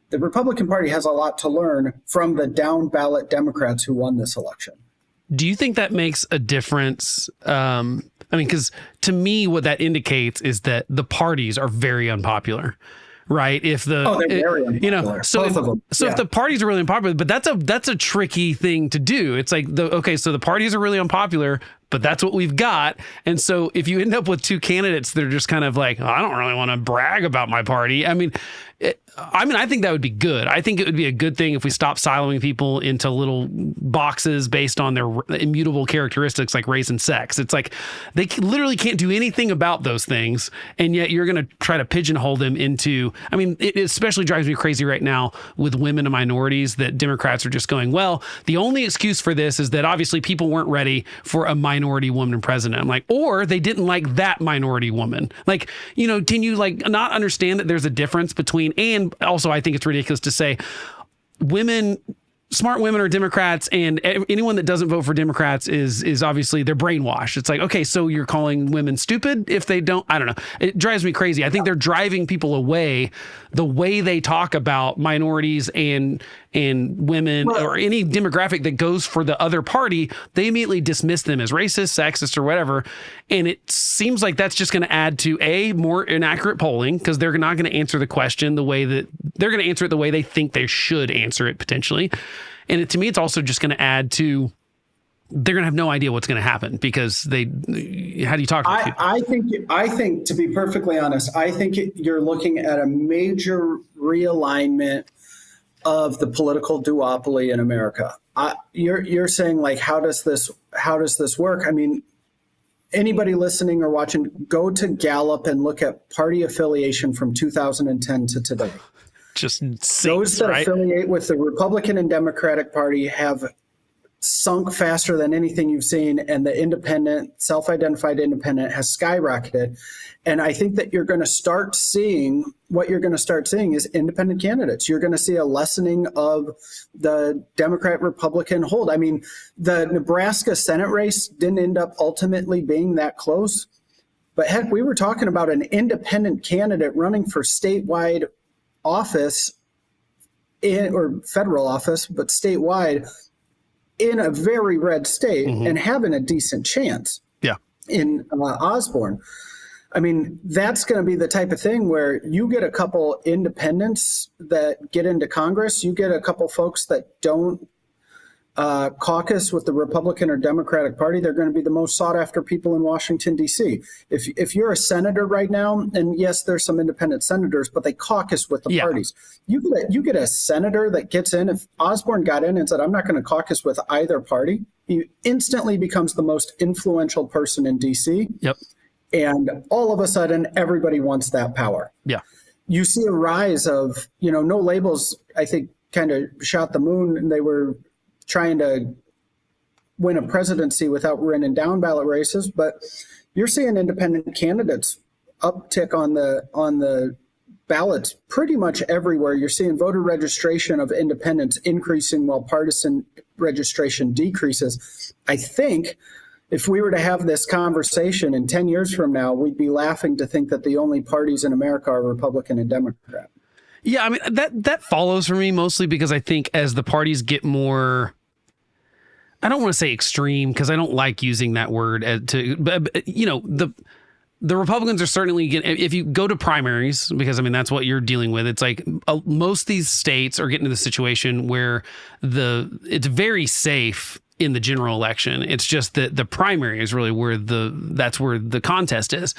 the Republican Party has a lot to learn from the down ballot Democrats who won this election. Do you think that makes a difference? I mean, because to me, what that indicates is that the parties are very unpopular. Right. If the, they're very unpopular. So, both of them. If the parties are really unpopular, but that's a tricky thing to do. It's like, so the parties are really unpopular, but that's what we've got. And so if you end up with two candidates that are just kind of like, I don't really want to brag about my party. I mean, I think that would be good. I think it would be a good thing if we stop siloing people into little boxes based on their immutable characteristics like race and sex. It's like they literally can't do anything about those things, and yet you're going to try to pigeonhole them into, I mean, it especially drives me crazy right now with women and minorities that Democrats are just going, well, the only excuse for this is that obviously people weren't ready for a minority woman president. I'm like, or they didn't like that minority woman. Like, can you like not understand that there's a difference between, and also I think it's ridiculous to say smart women are Democrats and anyone that doesn't vote for Democrats is obviously they're brainwashed. It's like, okay, so you're calling women stupid if they don't, I don't know. It drives me crazy. I think they're driving people away the way they talk about minorities and women or any demographic that goes for the other party. They immediately dismiss them as racist, sexist, or whatever. And it seems like that's just going to add to more inaccurate polling because they're not going to answer the question the way that they're going to answer it the way they think they should answer it potentially. And to me, it's also just going to add to, they're going to have no idea what's going to happen because how do you talk to people? I think, to be perfectly honest, I think you're looking at a major realignment of the political duopoly in America. You're saying like, how does this work? I mean, anybody listening or watching, go to Gallup and look at party affiliation from 2010 to today. Just those that affiliate with the Republican and Democratic Party have sunk faster than anything you've seen, and the independent, self-identified independent has skyrocketed. And I think that you're going to start seeing is independent candidates. You're going to see a lessening of the Democrat-Republican hold. I mean, the Nebraska Senate race didn't end up ultimately being that close, but heck, we were talking about an independent candidate running for statewide office or federal office, but statewide in a very red state and having a decent chance in Osborne. I mean, that's going to be the type of thing where you get a couple independents that get into Congress, you get a couple folks that don't caucus with the Republican or Democratic Party, they're going to be the most sought after people in Washington, D.C. If you're a senator right now, and yes, there's some independent senators, but they caucus with the parties. You get a senator that gets in. If Osborne got in and said, I'm not going to caucus with either party, he instantly becomes the most influential person in D.C. Yep. And all of a sudden, everybody wants that power. Yeah. You see a rise of, No Labels, I think, kind of shot the moon, and they were trying to win a presidency without running down ballot races, but you're seeing independent candidates uptick on the ballots pretty much everywhere. You're seeing voter registration of independents increasing while partisan registration decreases. I think if we were to have this conversation in 10 years from now, we'd be laughing to think that the only parties in America are Republican and Democrat. Yeah, I mean, that follows for me mostly because I think as the parties get more, I don't want to say extreme because I don't like using that word but the Republicans are certainly getting, if you go to primaries, because I mean, that's what you're dealing with. It's like most of these states are getting to the situation where it's very safe in the general election. It's just that the primary is really that's where the contest is.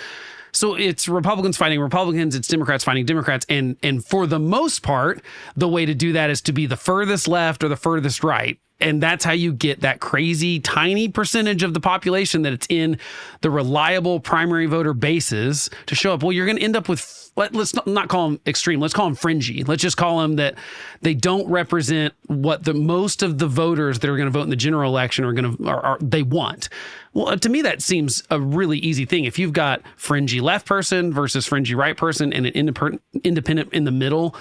So it's Republicans fighting Republicans, it's Democrats fighting Democrats. And for the most part, the way to do that is to be the furthest left or the furthest right. And that's how you get that crazy tiny percentage of the population that it's in the reliable primary voter bases to show up. Well, you're going to end up with, let's not call them extreme. Let's call them fringy. Let's just call them that they don't represent what the most of the voters that are going to vote in the general election they want. Well, to me, that seems a really easy thing. If you've got fringy left person versus fringy right person and an independent in the middle,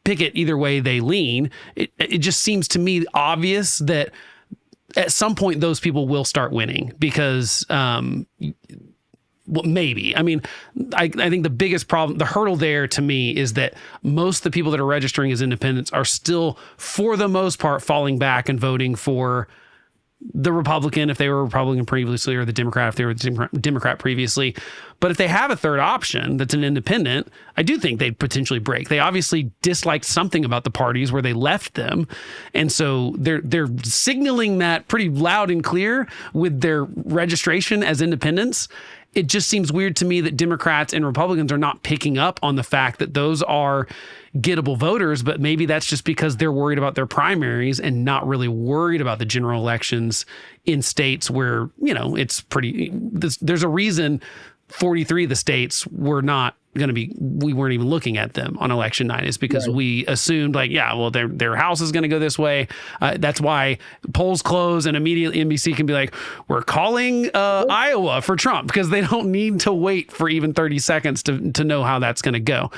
pick it either way they lean. It just seems to me obvious that at some point those people will start winning because Well, maybe. I mean, I think the biggest problem, the hurdle there to me is that most of the people that are registering as independents are still, for the most part, falling back and voting for the Republican if they were a Republican previously, or the Democrat if they were a Democrat previously. But if they have a third option that's an independent, I do think they'd potentially break. They obviously disliked something about the parties where they left them. And so they're signaling that pretty loud and clear with their registration as independents. It just seems weird to me that Democrats and Republicans are not picking up on the fact that those are gettable voters, but maybe that's just because they're worried about their primaries and not really worried about the general elections in states where, it's pretty, there's a reason 43 of the states were not going to be, we weren't even looking at them on election night, is because we assumed their house is going to go this way. That's why polls close and immediately NBC can be like, we're calling Iowa for Trump, because they don't need to wait for even 30 seconds to know how that's going to go.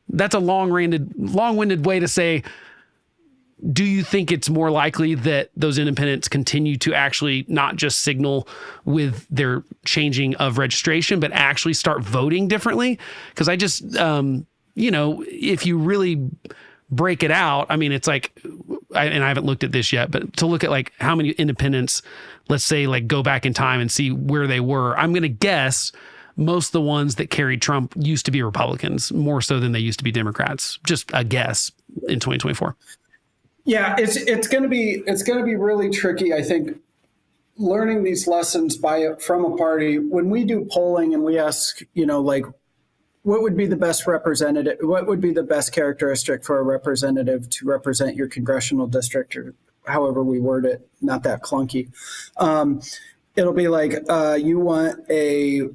That's a long-winded way to say, do you think it's more likely that those independents continue to actually not just signal with their changing of registration, but actually start voting differently? Because I just, if you really break it out, I mean, it's like, and I haven't looked at this yet, but to look at like how many independents, let's say, like go back in time and see where they were, I'm going to guess most of the ones that carried Trump used to be Republicans more so than they used to be Democrats. Just a guess in 2024. Yeah, it's going to be really tricky, I think, learning these lessons from a party. When we do polling and we ask, what would be the best representative, what would be the best characteristic for a representative to represent your congressional district, or however we word it, not that clunky. It'll be like, you want a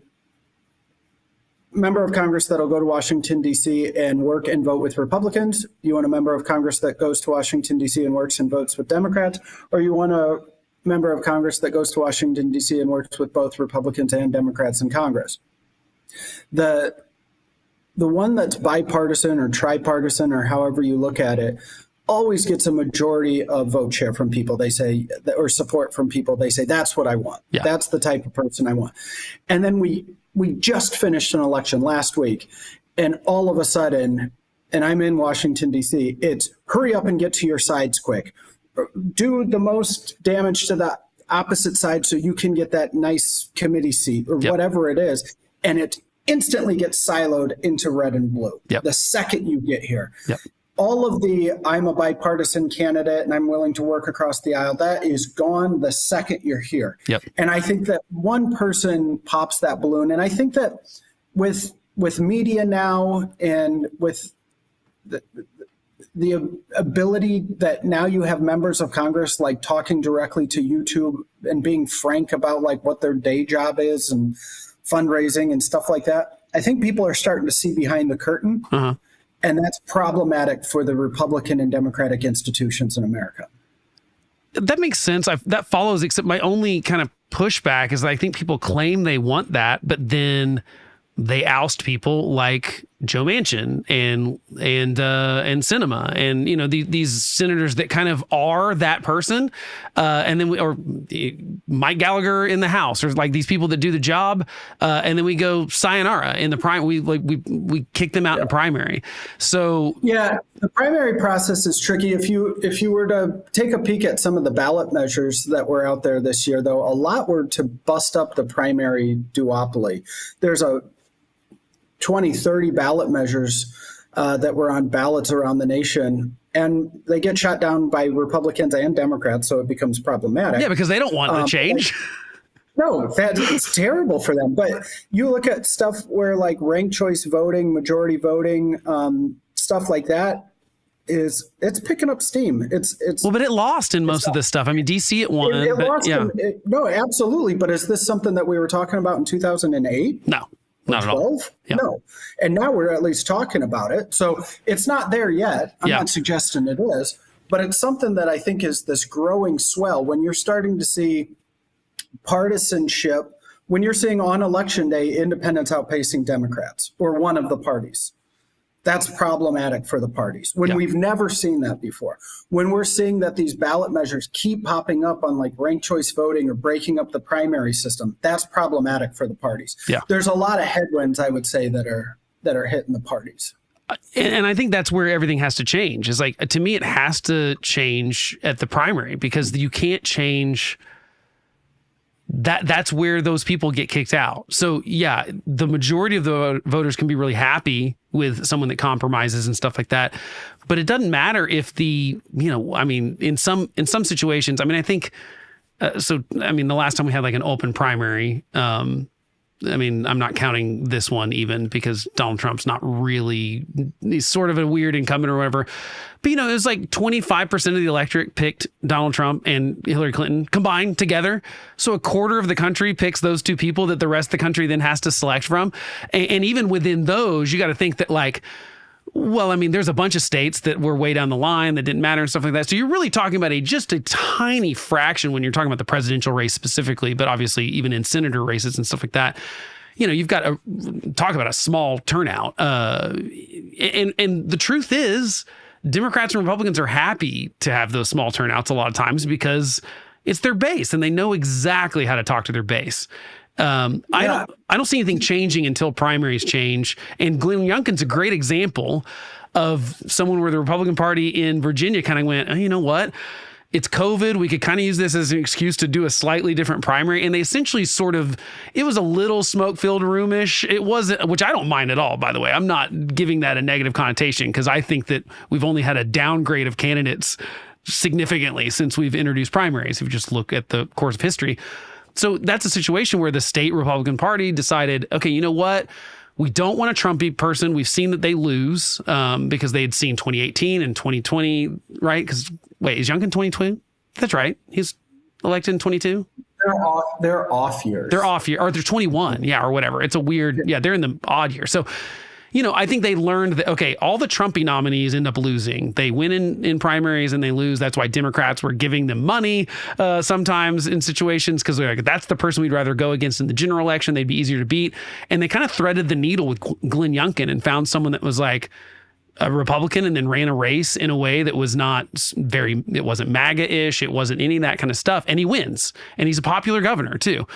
member of Congress that'll go to Washington, D.C. and work and vote with Republicans? You want a member of Congress that goes to Washington, D.C. and works and votes with Democrats? Or you want a member of Congress that goes to Washington, D.C. and works with both Republicans and Democrats in Congress? The one that's bipartisan or tripartisan, or however you look at it, always gets a majority of vote share from people. They say, or support from people. They say, that's what I want. Yeah. That's the type of person I want. And then we just finished an election last week, and all of a sudden, and I'm in Washington, D.C., it's hurry up and get to your sides quick. Do the most damage to the opposite side so you can get that nice committee seat or whatever it is. And it instantly gets siloed into red and blue the second you get here. All of the I'm a bipartisan candidate and I'm willing to work across the aisle, that is gone the second you're here. And I think that one person pops that balloon. And I think that with media now, and with the ability that now you have members of Congress like talking directly to YouTube and being frank about like what their day job is and fundraising and stuff like that, I think people are starting to see behind the curtain. And that's problematic for the Republican and Democratic institutions in America. That makes sense. That follows, except my only kind of pushback is I think people claim they want that, but then they oust people like Joe Manchin and Sinema, and these senators that kind of are that person, and then or Mike Gallagher in the House, or like these people that do the job, and then we go sayonara in the prime. We kick them out in the primary. So the primary process is tricky. If you were to take a peek at some of the ballot measures that were out there this year, though, a lot were to bust up the primary duopoly. There's a 20, 30 ballot measures that were on ballots around the nation, and they get shot down by Republicans and Democrats, so it becomes problematic. Yeah, because they don't want the change. No, it's terrible for them. But you look at stuff where like ranked choice voting, majority voting, stuff like that, it's picking up steam. It's well, but it lost in most of this stuff. I mean, DC it won. It lost. No, absolutely. But is this something that we were talking about in 2008? No. Not at all. No. And now we're at least talking about it. So it's not there yet. I'm not suggesting it is, but it's something that I think is this growing swell when you're starting to see partisanship, when you're seeing on election day, independents outpacing Democrats or one of the parties. That's problematic for the parties when we've never seen that before. When we're seeing that these ballot measures keep popping up on like ranked choice voting or breaking up the primary system, that's problematic for the parties. Yeah. There's a lot of headwinds, I would say, that are hitting the parties. And I think that's where everything has to change. Is like, to me, it has to change at the primary, because you can't change that. That's where those people get kicked out. So yeah, the majority of the voters can be really happy with someone that compromises and stuff like that. But it doesn't matter if in some situations, I think, the last time we had like an open primary, I'm not counting this one even, because Donald Trump's not really, he's sort of a weird incumbent or whatever. But, it was like 25% of the electorate picked Donald Trump and Hillary Clinton combined together. So a quarter of the country picks those two people that the rest of the country then has to select from. And even within those, you got to think that there's a bunch of states that were way down the line that didn't matter and stuff like that. So you're really talking about just a tiny fraction when you're talking about the presidential race specifically, but obviously even in senator races and stuff like that, you've got to talk about a small turnout. And the truth is, Democrats and Republicans are happy to have those small turnouts a lot of times because it's their base and they know exactly how to talk to their base. I don't see anything changing until primaries change. And Glenn Youngkin's a great example of someone where the Republican Party in Virginia kind of went, oh, you know what? It's COVID. We could kind of use this as an excuse to do a slightly different primary. And they essentially it was a little smoke-filled roomish. It wasn't, which I don't mind at all, by the way. I'm not giving that a negative connotation, because I think that we've only had a downgrade of candidates significantly since we've introduced primaries, if you just look at the course of history. So that's a situation where the state Republican Party decided, okay, you know what? We don't want a Trumpy person. We've seen that they lose because they had seen 2018 and 2020, right? Because wait, is Youngkin 2020? That's right. He's elected in 22. They're off years. They're off year, or they're 21, or whatever. It's a weird, they're in the odd year. So, I think they learned that, okay, all the Trumpy nominees end up losing. They win in primaries and they lose. That's why Democrats were giving them money sometimes in situations, because they're like, that's the person we'd rather go against in the general election. They'd be easier to beat. And they kind of threaded the needle with Glenn Youngkin and found someone that was like a Republican and then ran a race in a way that was it wasn't MAGA-ish. It wasn't any of that kind of stuff. And he wins. And he's a popular governor too.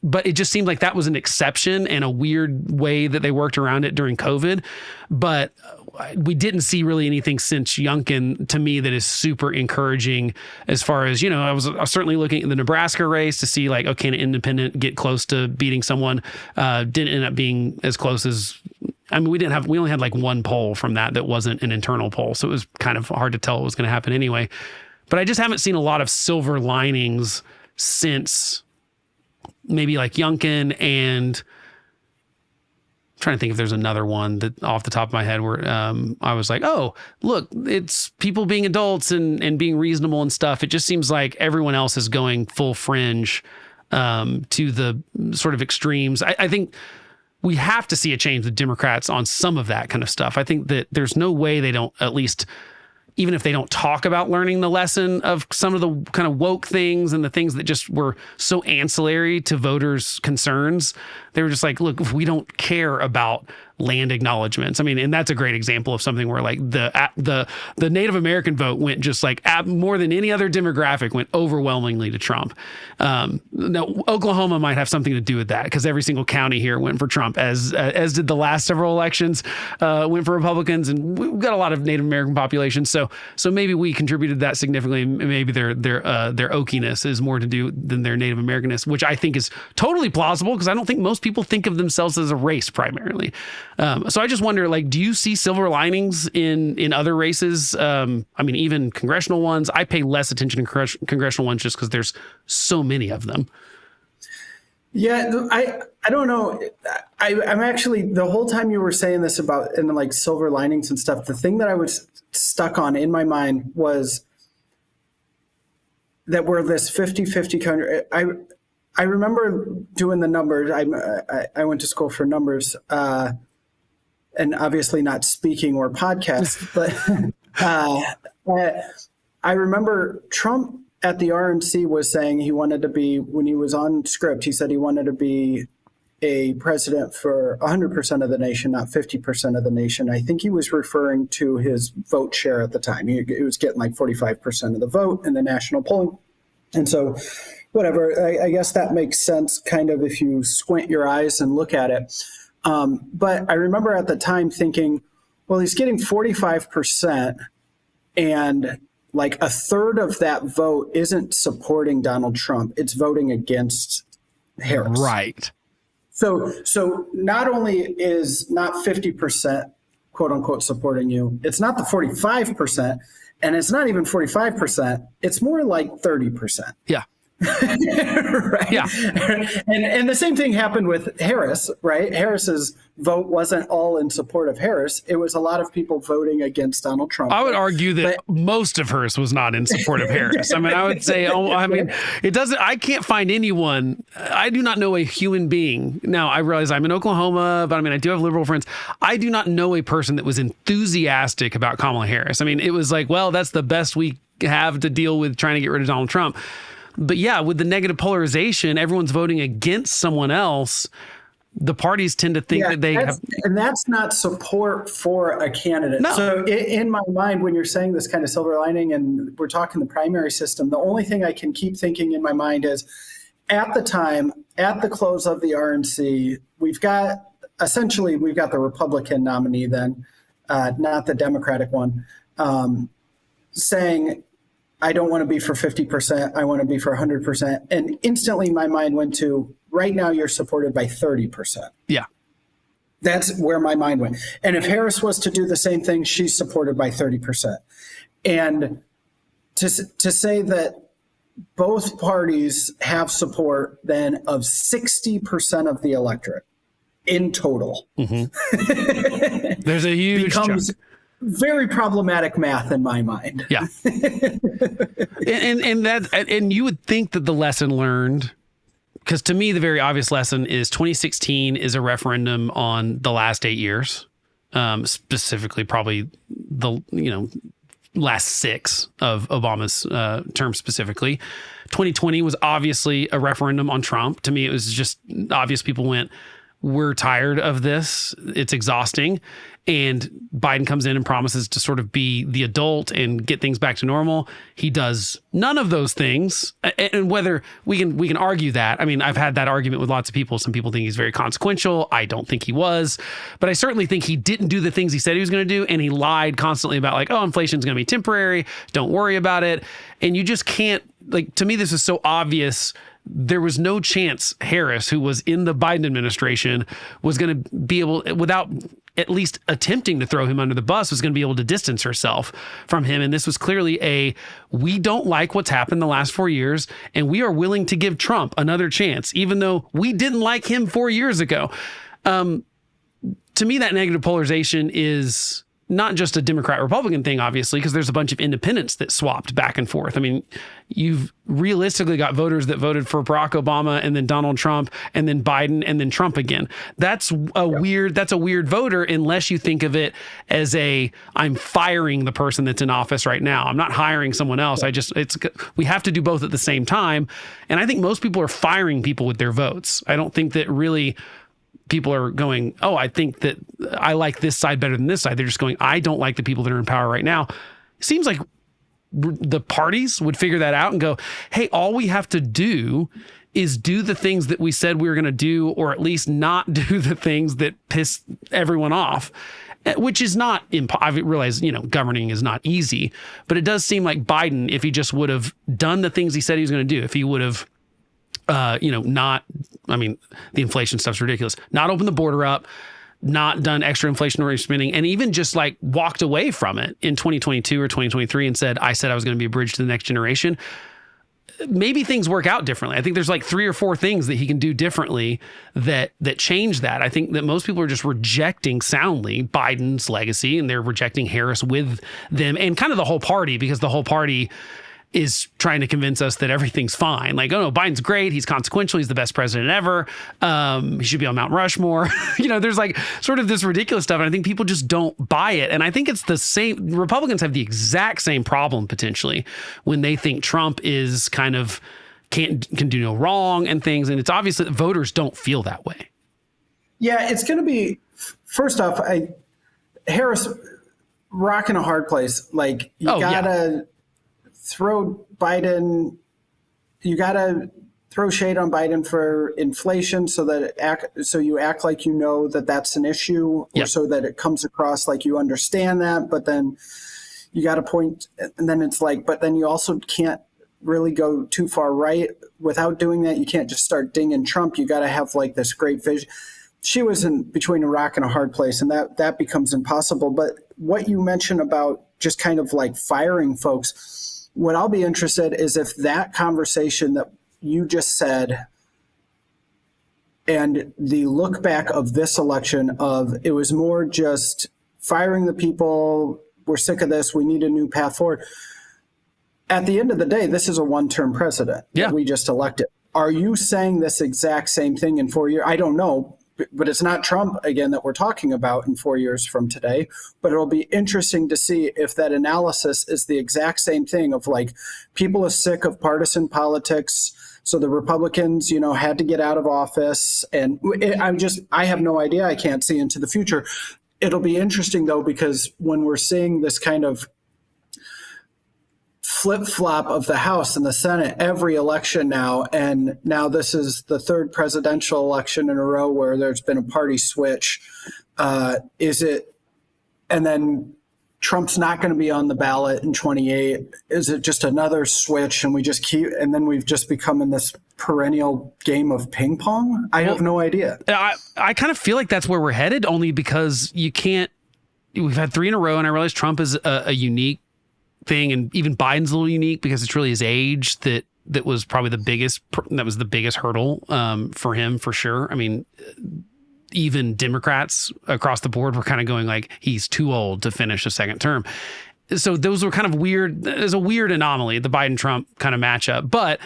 But it just seemed like that was an exception and a weird way that they worked around it during COVID. But we didn't see really anything since Youngkin, to me, that is super encouraging as far as, I was certainly looking at the Nebraska race to see like, can an independent get close to beating someone? Didn't end up being as close as, we only had like one poll from that wasn't an internal poll. So it was kind of hard to tell what was going to happen anyway. But I just haven't seen a lot of silver linings since maybe like Youngkin, and I'm trying to think if there's another one that off the top of my head where I was like, oh, look, it's people being adults and being reasonable and stuff. It just seems like everyone else is going full fringe to the sort of extremes. I think we have to see a change with Democrats on some of that kind of stuff. I think that there's no way they don't, at least even if they don't talk about learning the lesson of some of the kind of woke things and the things that just were so ancillary to voters' concerns, they were just like, look, if we don't care about land acknowledgements. And that's a great example of something where like the Native American vote went just like more than any other demographic went overwhelmingly to Trump. Now Oklahoma might have something to do with that because every single county here went for Trump, as did the last several elections went for Republicans, and we've got a lot of Native American population. So maybe we contributed that significantly. Maybe their oakiness is more to do than their Native Americanness, which I think is totally plausible because I don't think most people think of themselves as a race primarily. So I just wonder, like, do you see silver linings in other races? Even congressional ones. I pay less attention to congressional ones just because there's so many of them. Yeah, I don't know. I'm actually, the whole time you were saying this about and like silver linings and stuff, the thing that I was stuck on in my mind was that we're this 50-50 country. I remember doing the numbers. I went to school for numbers, and obviously not speaking or podcasts, but I remember Trump at the RNC was saying he wanted to be, when he was on script, he said he wanted to be a president for 100% of the nation, not 50% of the nation. I think he was referring to his vote share at the time. He was getting like 45% of the vote in the national polling. And so whatever, I guess that makes sense kind of if you squint your eyes and look at it. But I remember at the time thinking, well, he's getting 45% and like a third of that vote isn't supporting Donald Trump. It's voting against Harris. Right. So not only is not 50%, quote unquote, supporting you, it's not the 45%, and it's not even 45%. It's more like 30%. Yeah. Right. Yeah. And the same thing happened with Harris, right? Harris's vote wasn't all in support of Harris. It was a lot of people voting against Donald Trump. I would argue that most of hers was not in support of Harris. I mean, I would say, I can't find anyone. I do not know a human being. Now, I realize I'm in Oklahoma, but I mean, I do have liberal friends. I do not know a person that was enthusiastic about Kamala Harris. I mean, it was like, well, that's the best we have to deal with trying to get rid of Donald Trump. But yeah, with the negative polarization, everyone's voting against someone else. The parties tend to think that they have. And that's not support for a candidate. No. So in my mind, when you're saying this kind of silver lining and we're talking the primary system, the only thing I can keep thinking in my mind is at the time, at the close of the RNC, we've got the Republican nominee then, not the Democratic one, saying, I don't want to be for 50%. I want to be for 100%. And instantly my mind went to, right now you're supported by 30%. Yeah. That's where my mind went. And if Harris was to do the same thing, she's supported by 30%. And to say that both parties have support then of 60% of the electorate in total. Mm-hmm. There's a huge becomes chunk. Very problematic math in my mind. Yeah. and you would think that the lesson learned, because to me, the very obvious lesson is 2016 is a referendum on the last 8 years, specifically probably the, last 6 of Obama's term specifically. 2020 was obviously a referendum on Trump. To me, it was just obvious. People went, we're tired of this. It's exhausting. And Biden comes in and promises to sort of be the adult and get things back to normal. He does none of those things. And whether we can argue that, I mean, I've had that argument with lots of people. Some people think he's very consequential. I don't think he was, but I certainly think he didn't do the things he said he was going to do. And he lied constantly about like, oh, inflation is going to be temporary. Don't worry about it. And you just can't, like, to me, this is so obvious. There was no chance Harris, who was in the Biden administration, was going to be able, without at least attempting to throw him under the bus, was going to be able to distance herself from him. And this was clearly we don't like what's happened the last 4 years, and we are willing to give Trump another chance, even though we didn't like him 4 years ago. To me, that negative polarization is not just a Democrat-Republican thing, obviously, because there's a bunch of independents that swapped back and forth. I mean, you've realistically got voters that voted for Barack Obama and then Donald Trump and then Biden and then Trump again. That's a weird voter unless you think of it as I'm firing the person that's in office right now. I'm not hiring someone else. We have to do both at the same time. And I think most people are firing people with their votes. I don't think that really people are going, oh, I think that I like this side better than this side. They're just going, I don't like the people that are in power right now. It seems like the parties would figure that out and go, hey, all we have to do is do the things that we said we were going to do, or at least not do the things that piss everyone off, which is not, I realize, governing is not easy, but it does seem like Biden, if he just would have done the things he said he was going to do, if he would have, the inflation stuff's ridiculous. Not open the border up, not done extra inflationary spending, and even just like walked away from it in 2022 or 2023 and said I was going to be a bridge to the next generation. Maybe things work out differently. I think there's like 3 or 4 things that he can do differently that change that. I think that most people are just rejecting soundly Biden's legacy, and they're rejecting Harris with them and kind of the whole party, because the whole party is trying to convince us that everything's fine. Like, oh no, Biden's great. He's consequential. He's the best president ever. He should be on Mount Rushmore. There's like sort of this ridiculous stuff. And I think people just don't buy it. And I think it's the same. Republicans have the exact same problem potentially when they think Trump is kind of can do no wrong and things. And it's obvious that voters don't feel that way. Yeah, it's going to be, first off, Harris rocking a hard place. Like, you gotta throw Biden, you gotta throw shade on Biden for inflation so that so you act like you know that that's an issue, or so that it comes across like you understand that, but then you got to point, and then it's like, but then you also can't really go too far right without doing that. You can't just start dinging Trump. You got to have like this great vision. She was in between a rock and a hard place, and that becomes impossible. But what you mentioned about just kind of like firing folks, what I'll be interested is if that conversation that you just said and the look back of this election of it was more just firing the people, we're sick of this, we need a new path forward. At the end of the day, this is a one-term president that we just elected. Are you saying this exact same thing in 4 years? I don't know, but it's not Trump, again, that we're talking about in 4 years from today. But it'll be interesting to see if that analysis is the exact same thing of like, people are sick of partisan politics, so the Republicans, had to get out of office. And I have no idea. I can't see into the future. It'll be interesting, though, because when we're seeing this kind of flip-flop of the House and the Senate every election now, and now this is the third presidential election in a row where there's been a party switch, and then Trump's not going to be on the ballot in 28. Is it just another switch and and then we've just become in this perennial game of ping pong? I have no idea. I kind of feel like that's where we're headed, only because we've had 3 in a row, and I realize Trump is a unique thing, and even Biden's a little unique because it's really his age that was probably the biggest hurdle for him, for sure. I mean, even Democrats across the board were kind of going like, he's too old to finish a second term. So those were kind of weird. There's a weird anomaly, the Biden-Trump kind of matchup. But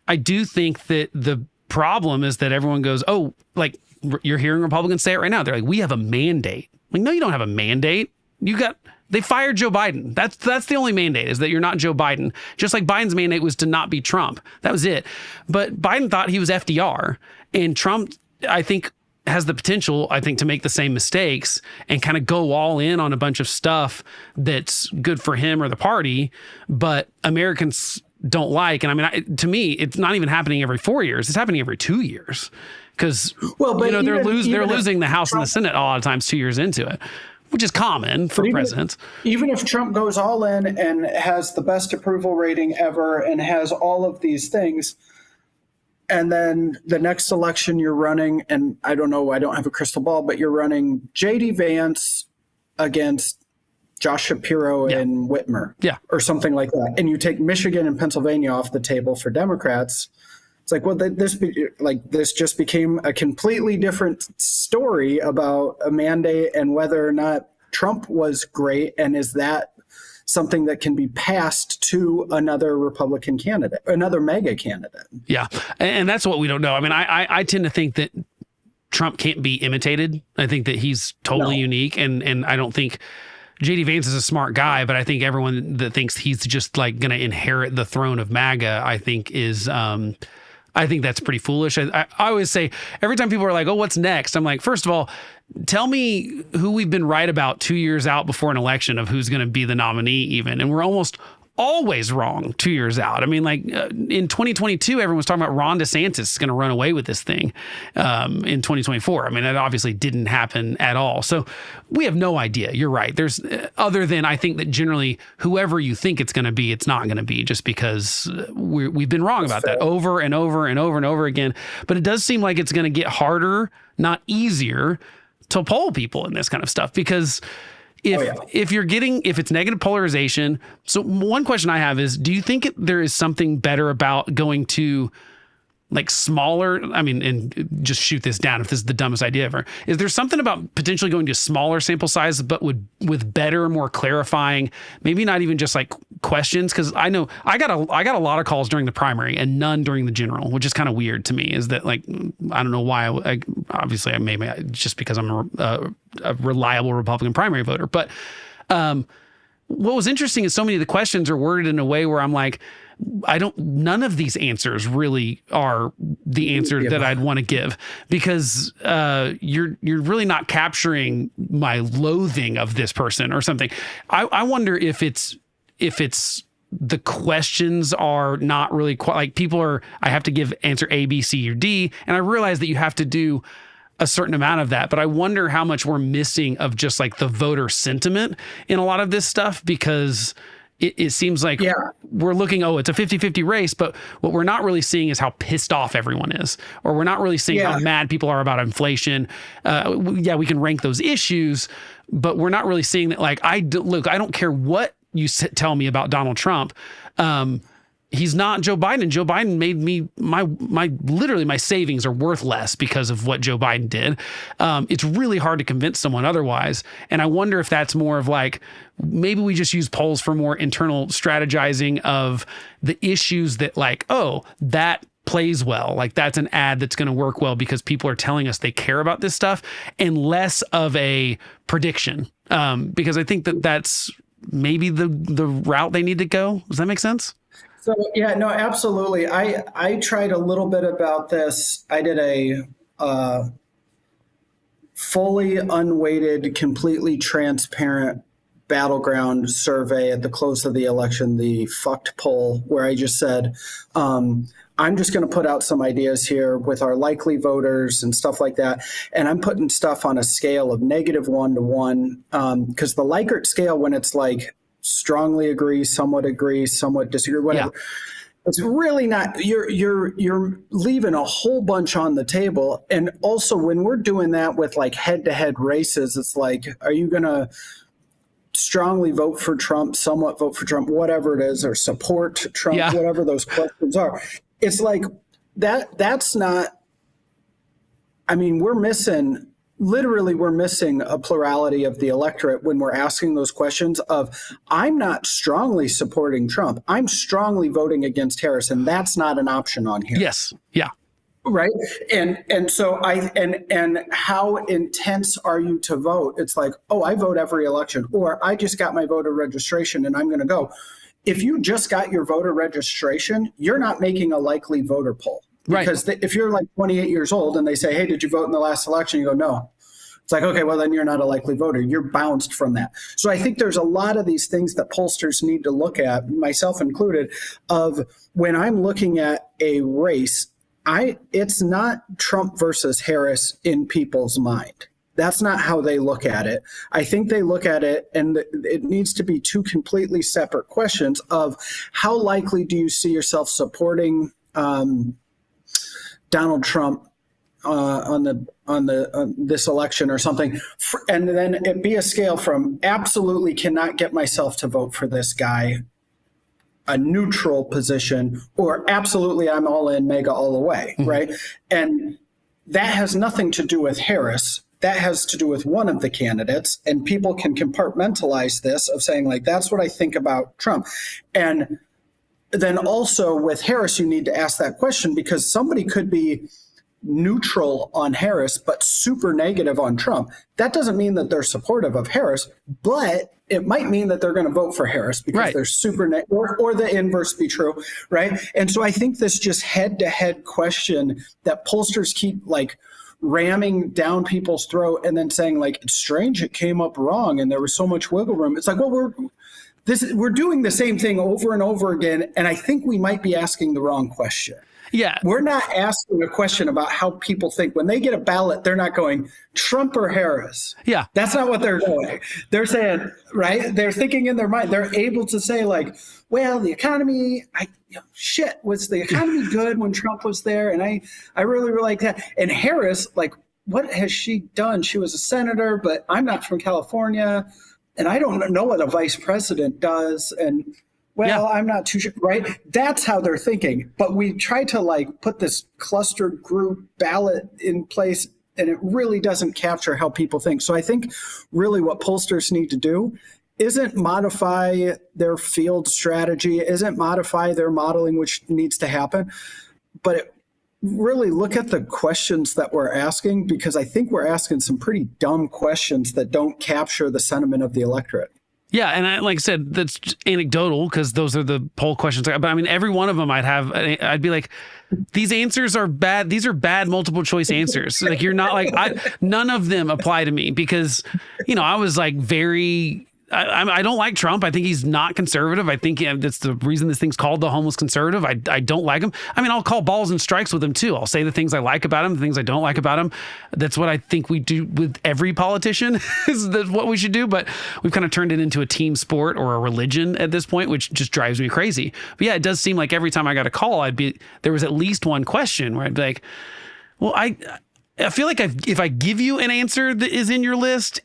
I do think that the problem is that everyone goes, oh, like you're hearing Republicans say it right now. They're like, we have a mandate. Like, no, you don't have a mandate. They fired Joe Biden. That's the only mandate, is that you're not Joe Biden. Just like Biden's mandate was to not be Trump. That was it. But Biden thought he was FDR, and Trump, I think, has the potential, to make the same mistakes and kind of go all in on a bunch of stuff that's good for him or the party, but Americans don't like. And to me, it's not even happening every 4 years. It's happening every 2 years, because they're losing the House and the Senate a lot of times 2 years into it, which is common for presidents. Even if Trump goes all in and has the best approval rating ever and has all of these things, and then the next election you're running, and I don't know, I don't have a crystal ball, but you're running J.D. Vance against Josh Shapiro and Whitmer, or something like that, and you take Michigan and Pennsylvania off the table for Democrats. It's like, well, this just became a completely different story about a mandate and whether or not Trump was great, and is that something that can be passed to another Republican candidate, another mega candidate. Yeah. And that's what we don't know. I mean, I tend to think that Trump can't be imitated. I think that he's totally unique. And I don't think J.D. Vance is a smart guy, but I think everyone that thinks he's just like going to inherit the throne of MAGA, I think I think that's pretty foolish. I always say, every time people are like, oh, what's next? I'm like, first of all, tell me who we've been right about 2 years out before an election of who's going to be the nominee even. And we're almost always wrong 2 years out. I mean, like in 2022, everyone was talking about Ron DeSantis is going to run away with this thing in 2024. I mean, that obviously didn't happen at all. So we have no idea. You're right. There's other than I think that generally whoever you think it's going to be, it's not going to be, just because we've been wrong about that over and over and over and over again. But it does seem like it's going to get harder, not easier, to poll people in this kind of stuff, because if it's negative polarization. So one question I have is, do you think there is something better about going to like smaller, and just shoot this down if this is the dumbest idea ever. Is there something about potentially going to smaller sample size, but with better, more clarifying, maybe not even just like questions? Cause I know I got a lot of calls during the primary and none during the general, which is kind of weird to me. Is that like, I don't know why obviously maybe just because I'm a reliable Republican primary voter, but, what was interesting is so many of the questions are worded in a way where I'm like, none of these answers really are the answer that I'd want to give, because you're really not capturing my loathing of this person or something. I wonder if it's the questions are not really quite like people are, I have to give answer A, B, C, or D. And I realize that you have to do a certain amount of that, but I wonder how much we're missing of just like the voter sentiment in a lot of this stuff, because it seems like we're looking, it's a 50-50 race, but what we're not really seeing is how pissed off everyone is, or we're not really seeing how mad people are about inflation. We can rank those issues, but we're not really seeing that. Like, I don't care what you tell me about Donald Trump. He's not Joe Biden. Joe Biden made me literally my savings are worth less because of what Joe Biden did. It's really hard to convince someone otherwise. And I wonder if that's more of like, maybe we just use polls for more internal strategizing of the issues that like, that plays well. Like that's an ad that's going to work well because people are telling us they care about this stuff, and less of a prediction. Because I think that's maybe the route they need to go. Does that make sense? So, no, absolutely. I tried a little bit about this. I did a fully unweighted, completely transparent battleground survey at the close of the election, the fucked poll, where I just said, I'm just going to put out some ideas here with our likely voters and stuff like that. And I'm putting stuff on a scale of -1 to 1, because the Likert scale, when it's like strongly agree, somewhat disagree, whatever. Yeah. It's really not, you're leaving a whole bunch on the table. And also when we're doing that with like head-to-head races, it's like, are you going to strongly vote for Trump, somewhat vote for Trump, whatever it is, or support Trump, whatever those questions are. It's like that's not, I mean, we're missing a plurality of the electorate when we're asking those questions of, I'm not strongly supporting Trump, I'm strongly voting against Harris, and that's not an option on here. Yes. Yeah. Right. And so and how intense are you to vote? It's like, I vote every election, or I just got my voter registration and I'm going to go. If you just got your voter registration, you're not making a likely voter poll. Because if you're like 28 years old and they say, hey, did you vote in the last election? You go, no. It's like, okay, well, then you're not a likely voter. You're bounced from that. So I think there's a lot of these things that pollsters need to look at, myself included, of when I'm looking at a race, it's not Trump versus Harris in people's mind. That's not how they look at it. I think they look at it, and it needs to be two completely separate questions of how likely do you see yourself supporting Donald Trump on this election or something, and then it be a scale from absolutely cannot get myself to vote for this guy, a neutral position, or absolutely I'm all in, mega all the way, right? And that has nothing to do with Harris. That has to do with one of the candidates, and people can compartmentalize this of saying like, that's what I think about Trump. And then also with Harris, you need to ask that question, because somebody could be neutral on Harris, but super negative on Trump. That doesn't mean that they're supportive of Harris, but it might mean that they're going to vote for Harris because they're super or the inverse be true, right? And so I think this just head-to-head question that pollsters keep like ramming down people's throat and then saying like, it's strange it came up wrong and there was so much wiggle room. It's like, well, we're doing the same thing over and over again, and I think we might be asking the wrong question. Yeah. We're not asking a question about how people think. When they get a ballot, they're not going Trump or Harris. Yeah. That's not what they're doing. They're saying, right? They're thinking in their mind. They're able to say like, well, the economy, was the economy good when Trump was there? And I really like that. And Harris, like, what has she done? She was a senator, but I'm not from California, and I don't know what a vice president does. And I'm not too sure, right? That's how they're thinking. But we try to like put this clustered group ballot in place, and it really doesn't capture how people think. So I think really what pollsters need to do isn't modify their field strategy, isn't modify their modeling, which needs to happen, but really look at the questions that we're asking, because I think we're asking some pretty dumb questions that don't capture the sentiment of the electorate. Yeah, and like I said, that's just anecdotal because those are the poll questions. But I mean, every one of them I'd be like, these answers are bad. These are bad multiple choice answers. Like you're not like none of them apply to me because, I was like very. I don't like Trump. I think he's not conservative. I think that's the reason this thing's called the homeless conservative. I don't like him. I mean, I'll call balls and strikes with him too. I'll say the things I like about him, the things I don't like about him. That's what I think we do with every politician is what we should do. But we've kind of turned it into a team sport or a religion at this point, which just drives me crazy. But yeah, it does seem like every time I got a call, there was at least one question where I'd be like, well, I feel like if I give you an answer that is in your list,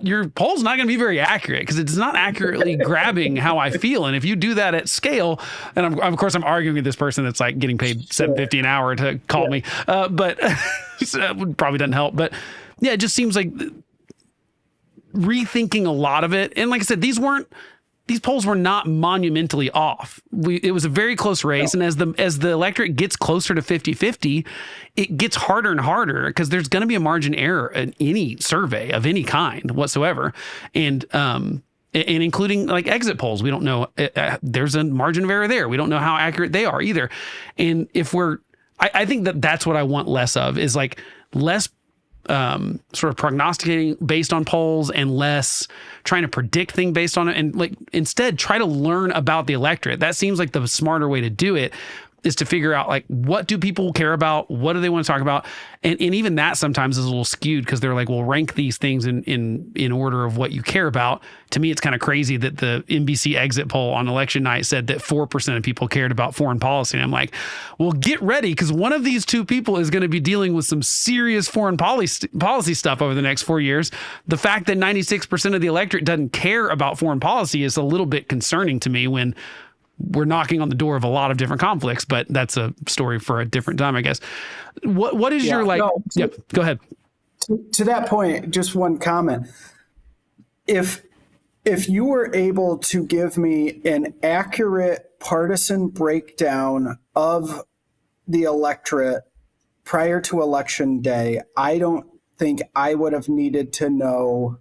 your poll's not going to be very accurate because it's not accurately grabbing how I feel. And if you do that at scale, and of course I'm arguing with this person that's like getting paid $7.50 an hour to call me, but that probably doesn't help. But yeah, it just seems like rethinking a lot of it. And like I said, these polls were not monumentally off. It was a very close race. No. And as the electorate gets closer to 50-50, it gets harder and harder because there's going to be a margin error in any survey of any kind whatsoever. And including like exit polls, we don't know. There's a margin of error there. We don't know how accurate they are either. And I think that's what I want less of is like less sort of prognosticating based on polls and less trying to predict things based on it, and like instead try to learn about the electorate. That seems like the smarter way to do it is to figure out like what do people care about, what do they want to talk about, and even that sometimes is a little skewed because they're like, well, rank these things in order of what you care about. To me, it's kind of crazy that the NBC exit poll on election night said that 4% of people cared about foreign policy. And I'm like, well, get ready because one of these two people is going to be dealing with some serious foreign policy stuff over the next 4 years. The fact that 96% of the electorate doesn't care about foreign policy is a little bit concerning to me when we're knocking on the door of a lot of different conflicts, but that's a story for a different time, I guess. What is your like? No, go ahead. To that point, just one comment. If you were able to give me an accurate partisan breakdown of the electorate prior to election day, I don't think I would have needed to know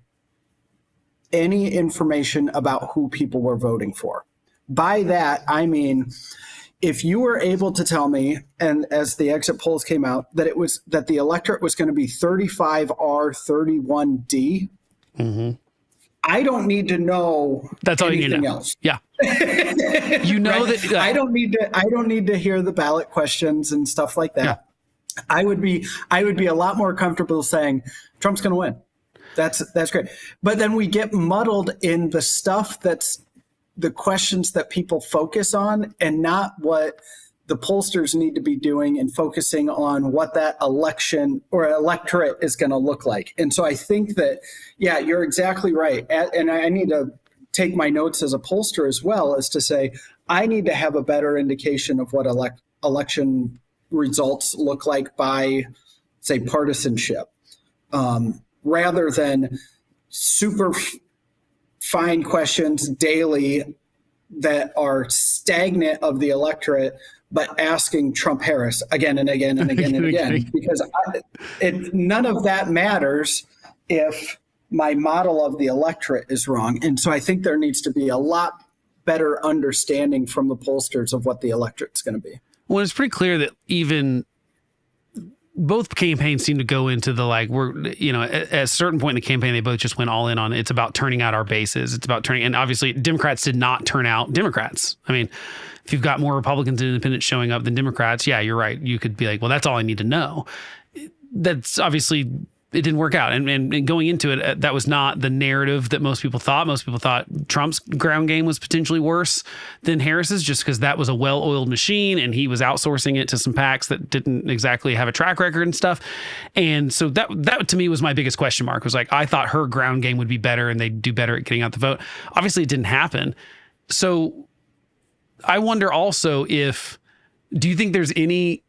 any information about who people were voting for. By that, I mean, if you were able to tell me, and as the exit polls came out, that the electorate was going to be 35R, 31D, I don't need to know that's all anything you need else. Yeah. You know right? that I don't need to hear the ballot questions and stuff like that. Yeah. I would be a lot more comfortable saying Trump's going to win. That's great. But then we get muddled in the stuff that's the questions that people focus on and not what the pollsters need to be doing and focusing on what that election or electorate is going to look like. And so I think that, yeah, you're exactly right. And I need to take my notes as a pollster as well as to say, I need to have a better indication of what election results look like by, say, partisanship, rather than super fine questions daily that are stagnant of the electorate, but asking Trump-Harris again and again and again and again, because none of that matters if my model of the electorate is wrong. And so I think there needs to be a lot better understanding from the pollsters of what the electorate's going to be. Well, it's pretty clear that even both campaigns seem to go into the like, at a certain point in the campaign, they both just went all in on it's about turning out our bases. It's about and obviously Democrats did not turn out Democrats. I mean, if you've got more Republicans and independents showing up than Democrats, yeah, you're right. You could be like, well, that's all I need to know. That's obviously, it didn't work out. And going into it, that was not the narrative that most people thought. Most people thought Trump's ground game was potentially worse than Harris's just because that was a well-oiled machine and he was outsourcing it to some PACs that didn't exactly have a track record and stuff. And so that to me was my biggest question mark, was like, I thought her ground game would be better and they'd do better at getting out the vote. Obviously it didn't happen. So I wonder also do you think there's any,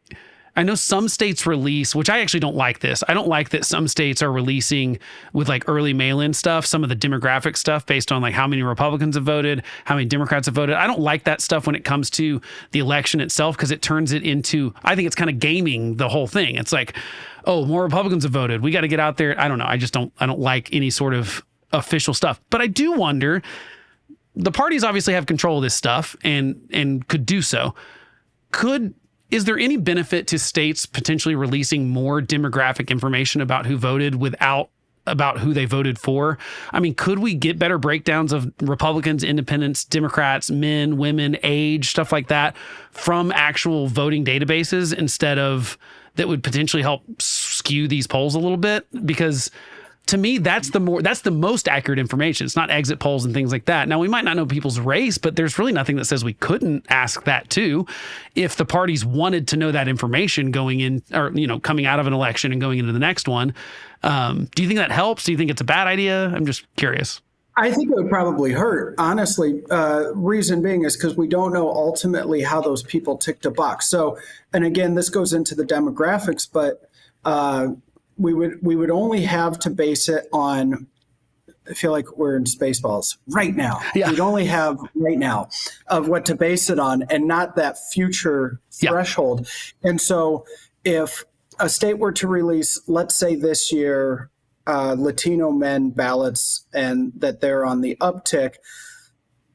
I know some states release, which I actually don't like this. I don't like that some states are releasing with like early mail-in stuff, some of the demographic stuff based on like how many Republicans have voted, how many Democrats have voted. I don't like that stuff when it comes to the election itself because it turns it into, I think it's kind of gaming the whole thing. It's like, oh, more Republicans have voted. We got to get out there. I don't know. I don't like any sort of official stuff. But I do wonder, the parties obviously have control of this stuff and could do so. Is there any benefit to states potentially releasing more demographic information about who voted about who they voted for? I mean, could we get better breakdowns of Republicans, independents, Democrats, men, women, age, stuff like that from actual voting databases instead of that would potentially help skew these polls a little bit? Because to me, that's the most accurate information. It's not exit polls and things like that. Now, we might not know people's race, but there's really nothing that says we couldn't ask that too. If the parties wanted to know that information going in, or, coming out of an election and going into the next one, do you think that helps? Do you think it's a bad idea? I'm just curious. I think it would probably hurt, honestly. Reason being is because we don't know ultimately how those people ticked a box. So, and again, this goes into the demographics, but we would only have to base it on, I feel like we're in Spaceballs right now. Yeah. We'd only have right now of what to base it on and not that future threshold. And so if a state were to release, let's say this year, Latino men ballots and that they're on the uptick,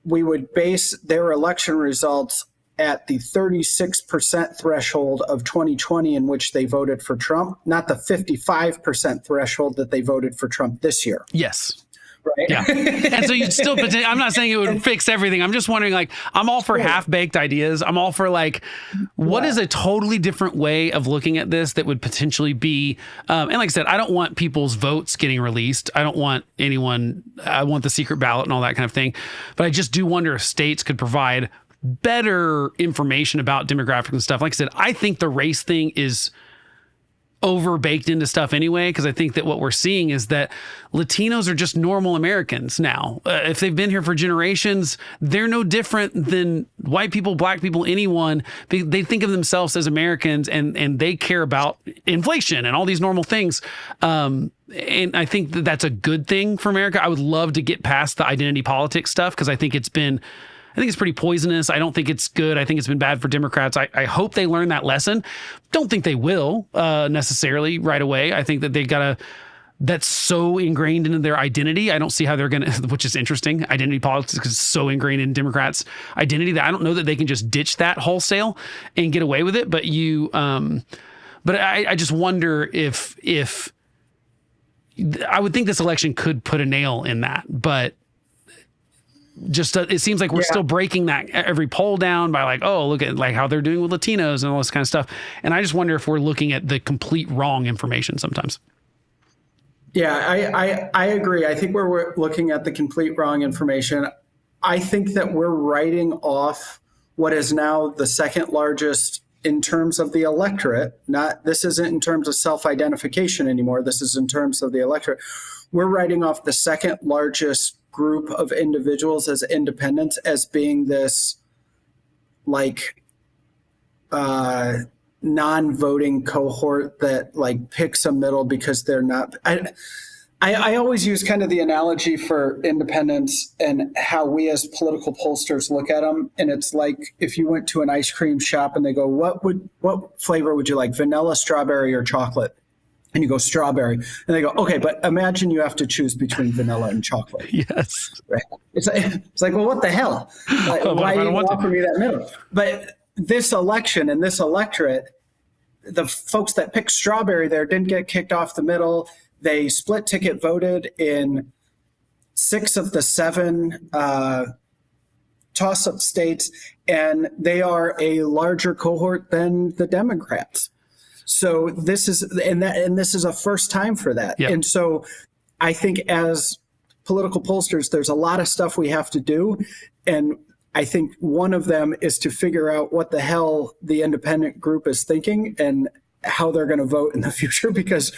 we would base their election results at the 36% threshold of 2020 in which they voted for Trump, not the 55% threshold that they voted for Trump this year. Yes. Right. Yeah. And so you'd still, I'm not saying it would fix everything. I'm just wondering, I'm all for half-baked ideas. I'm all for what is a totally different way of looking at this that would potentially be, and like I said, I don't want people's votes getting released. I don't want I want the secret ballot and all that kind of thing. But I just do wonder if states could provide better information about demographics and stuff. Like I said, I think the race thing is over baked into stuff anyway, because I think that what we're seeing is that Latinos are just normal Americans now. If they've been here for generations, they're no different than white people, black people, anyone. They think of themselves as Americans, and they care about inflation and all these normal things. And I think that that's a good thing for America. I would love to get past the identity politics stuff, because I think it's pretty poisonous. I don't think it's good. I think it's been bad for Democrats. I hope they learn that lesson. Don't think they will necessarily right away. I think that that's so ingrained into their identity. I don't see how they're going to, which is interesting. Identity politics is so ingrained in Democrats' identity that I don't know that they can just ditch that wholesale and get away with it. But I just wonder if I would think this election could put a nail in that, but just it seems like we're still breaking that every poll down by look at how they're doing with Latinos and all this kind of stuff. And I just wonder if we're looking at the complete wrong information sometimes. Yeah, I agree. I think we're looking at the complete wrong information. I think that we're writing off what is now the second largest in terms of the electorate. This isn't in terms of self-identification anymore. This is in terms of the electorate. We're writing off the second largest group of individuals as independents as being this non-voting cohort that picks a middle because they're not. I always use kind of the analogy for independents and how we as political pollsters look at them. And it's like if you went to an ice cream shop and they go, what flavor would you like, vanilla, strawberry, or chocolate? And you go strawberry, and they go, okay, but imagine you have to choose between vanilla and chocolate. Yes. Right? It's like, well, what the hell? Why do you offer me that middle? But this election and this electorate, the folks that picked strawberry there didn't get kicked off the middle. They split ticket voted in 6 of the 7 toss-up states, and they are a larger cohort than the Democrats. So this is a first time for that. Yep. And so I think as political pollsters, there's a lot of stuff we have to do. And I think one of them is to figure out what the hell the independent group is thinking and how they're going to vote in the future. Because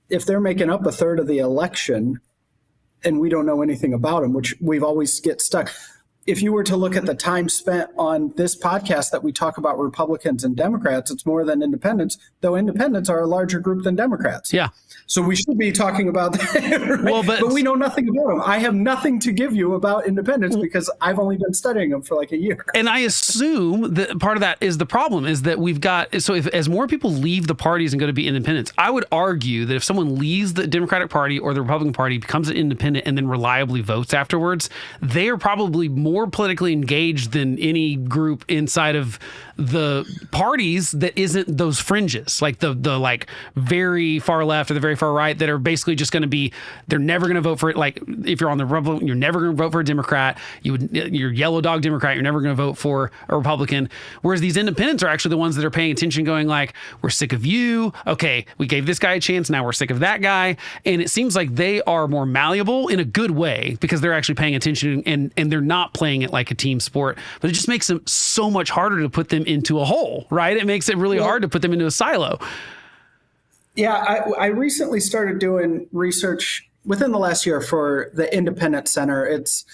if they're making up a third of the election and we don't know anything about them, which we've always get stuck. if you were to look at the time spent on this podcast that we talk about Republicans and Democrats, it's more than independents, though independents are a larger group than Democrats. Yeah. So we should be talking about that, right? Well, but we know nothing about them. I have nothing to give you about independents because I've only been studying them for like a year. And I assume that part of that is the problem is that we've got, so if as more people leave the parties and go to be independents, I would argue that if someone leaves the Democratic Party or the Republican Party, becomes an independent, and then reliably votes afterwards, they are probably more politically engaged than any group inside of the parties that isn't those fringes, like the like very far left or the very far right, that are basically just going to be, they're never going to vote for it. Like if you're on the Republican, you're never going to vote for a Democrat. You're yellow dog Democrat. You're never going to vote for a Republican. Whereas these independents are actually the ones that are paying attention, going like, we're sick of you. Okay, we gave this guy a chance. Now we're sick of that guy. And it seems like they are more malleable in a good way because they're actually paying attention and they're not playing it like a team sport. But it just makes them so much harder to put them into a hole, right? It makes it really hard to put them into a silo. Yeah, I recently started doing research within the last year for the Independent Center. It's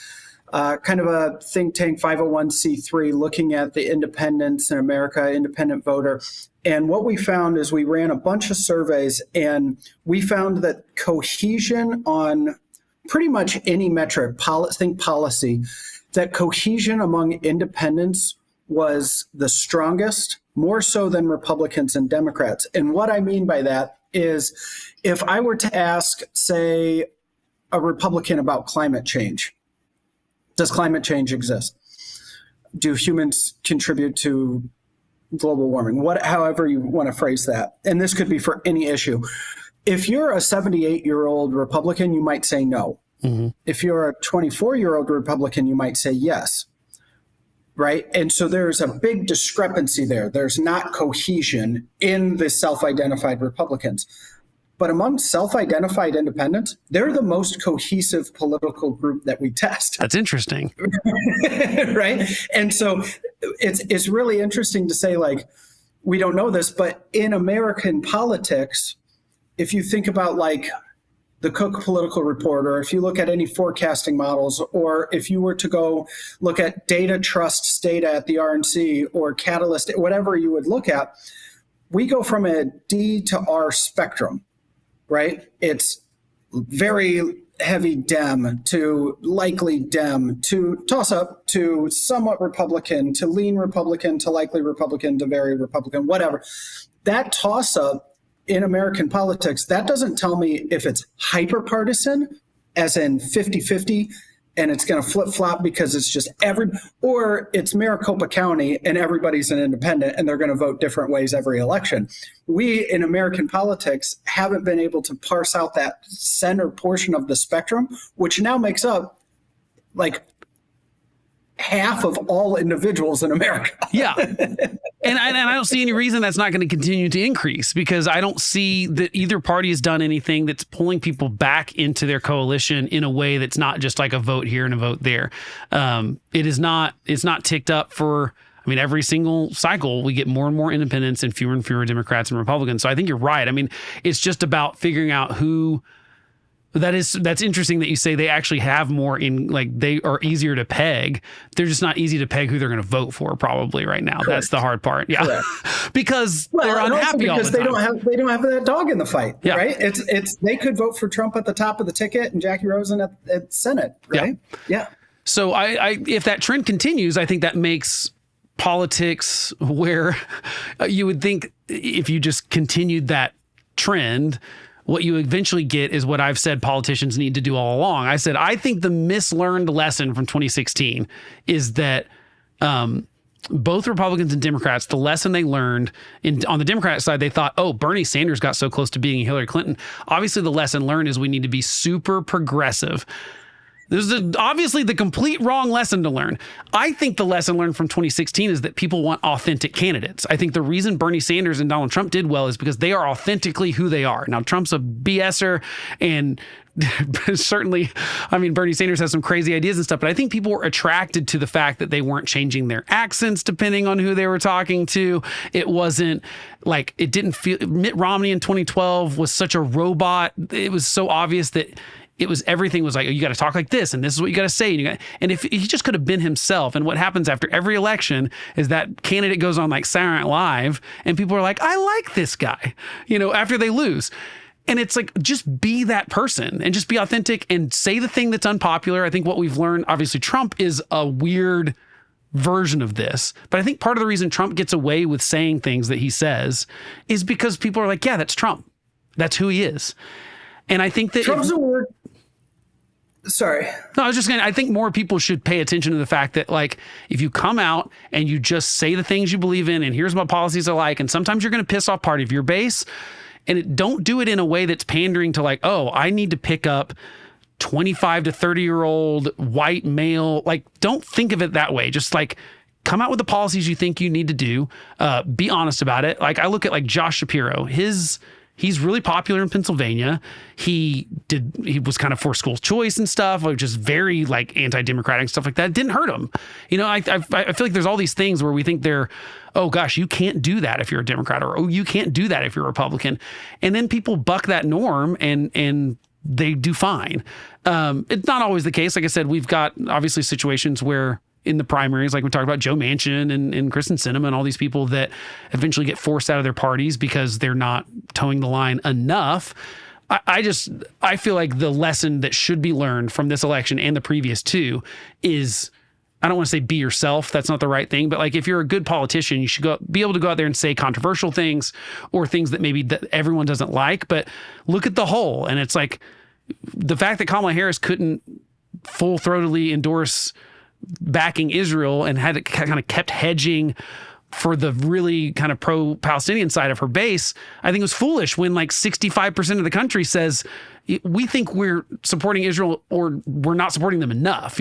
kind of a think tank, 501c3, looking at the independents in America, independent voter. And what we found is we ran a bunch of surveys, and we found that cohesion on pretty much any metric, think policy, that cohesion among independents was the strongest, more so than Republicans and Democrats. And what I mean by that is if I were to ask, say, a Republican about climate change, does climate change exist? Do humans contribute to global warming? However you want to phrase that. And this could be for any issue. If you're a 78-year-old Republican, you might say no. Mm-hmm. If you're a 24-year-old Republican, you might say yes. Right? And so there's a big discrepancy there. There's not cohesion in the self-identified Republicans. But among self-identified independents, they're the most cohesive political group that we test. That's interesting. Right? And so it's really interesting to say, like, we don't know this, but in American politics, if you think about like the Cook Political Report, or if you look at any forecasting models, or if you were to go look at data trusts data at the RNC or Catalyst, whatever you would look at, we go from a D to R spectrum, right? It's very heavy Dem to likely Dem to toss up to somewhat Republican to lean Republican to likely Republican to very Republican, whatever. That toss up in American politics, that doesn't tell me if it's hyper-partisan, as in 50-50, and it's going to flip-flop because it's just or it's Maricopa County and everybody's an independent and they're going to vote different ways every election. We, in American politics, haven't been able to parse out that center portion of the spectrum, which now makes up like half of all individuals in America. Yeah. And I don't see any reason that's not going to continue to increase, because I don't see that either party has done anything that's pulling people back into their coalition in a way that's not just like a vote here and a vote there. It's not ticked up for, I mean, every single cycle we get more and more independents and fewer Democrats and Republicans. So I think you're right. I mean, it's just about figuring out who. That's interesting that you say they actually have more in, like, they are easier to peg. They're just not easy to peg who they're going to vote for probably right now. Correct. That's the hard part. Yeah. Because they're unhappy all the time. They don't have that dog in the fight, yeah. Right? It's they could vote for Trump at the top of the ticket and Jackie Rosen at Senate, right? Yeah. So I if that trend continues, I think that makes politics where you would think if you just continued that trend, what you eventually get is what I've said politicians need to do all along. I said, I think the mislearned lesson from 2016 is that both Republicans and Democrats, the lesson they learned on the Democrat side, they thought, oh, Bernie Sanders got so close to being Hillary Clinton. Obviously, the lesson learned is we need to be super progressive. This is obviously the complete wrong lesson to learn. I think the lesson learned from 2016 is that people want authentic candidates. I think the reason Bernie Sanders and Donald Trump did well is because they are authentically who they are. Now, Trump's a BSer, and certainly, I mean, Bernie Sanders has some crazy ideas and stuff, but I think people were attracted to the fact that they weren't changing their accents depending on who they were talking to. It wasn't like, it didn't feel, Mitt Romney in 2012 was such a robot. It was so obvious that everything was like, oh, you got to talk like this, and this is what you got to say. And if he just could have been himself, and what happens after every election is that candidate goes on like Saturday Night Live, and people are like, I like this guy, after they lose. And it's like, just be that person and just be authentic and say the thing that's unpopular. I think what we've learned, obviously Trump is a weird version of this, but I think part of the reason Trump gets away with saying things that he says is because people are like, yeah, that's Trump. That's who he is. And I think that Trump's a word. Sorry. No, I think more people should pay attention to the fact that, like, if you come out and you just say the things you believe in, and here's what policies are like, and sometimes you're going to piss off part of your base, and don't do it in a way that's pandering to like, oh, I need to pick up 25 to 30-year-old white male. Like, don't think of it that way. Just like, come out with the policies you think you need to do. Be honest about it. Like, I look at like Josh Shapiro, he's really popular in Pennsylvania. He was kind of for school choice and stuff, which is very like anti-democratic and stuff like that. It didn't hurt him. I feel like there's all these things where we think oh gosh, you can't do that if you're a Democrat, or oh, you can't do that if you're a Republican. And then people buck that norm and they do fine. It's not always the case. Like I said, we've got obviously situations where in the primaries, like we talked about Joe Manchin and Kristen Sinema and all these people that eventually get forced out of their parties because they're not towing the line enough. I feel like the lesson that should be learned from this election and the previous two is, I don't want to say be yourself. That's not the right thing. But like, if you're a good politician, you should be able to go out there and say controversial things or things that maybe that everyone doesn't like, but look at the whole. And it's like the fact that Kamala Harris couldn't full-throatedly endorse backing Israel and had kind of kept hedging for the really kind of pro-Palestinian side of her base, I think it was foolish when like 65% of the country says we think we're supporting Israel or we're not supporting them enough.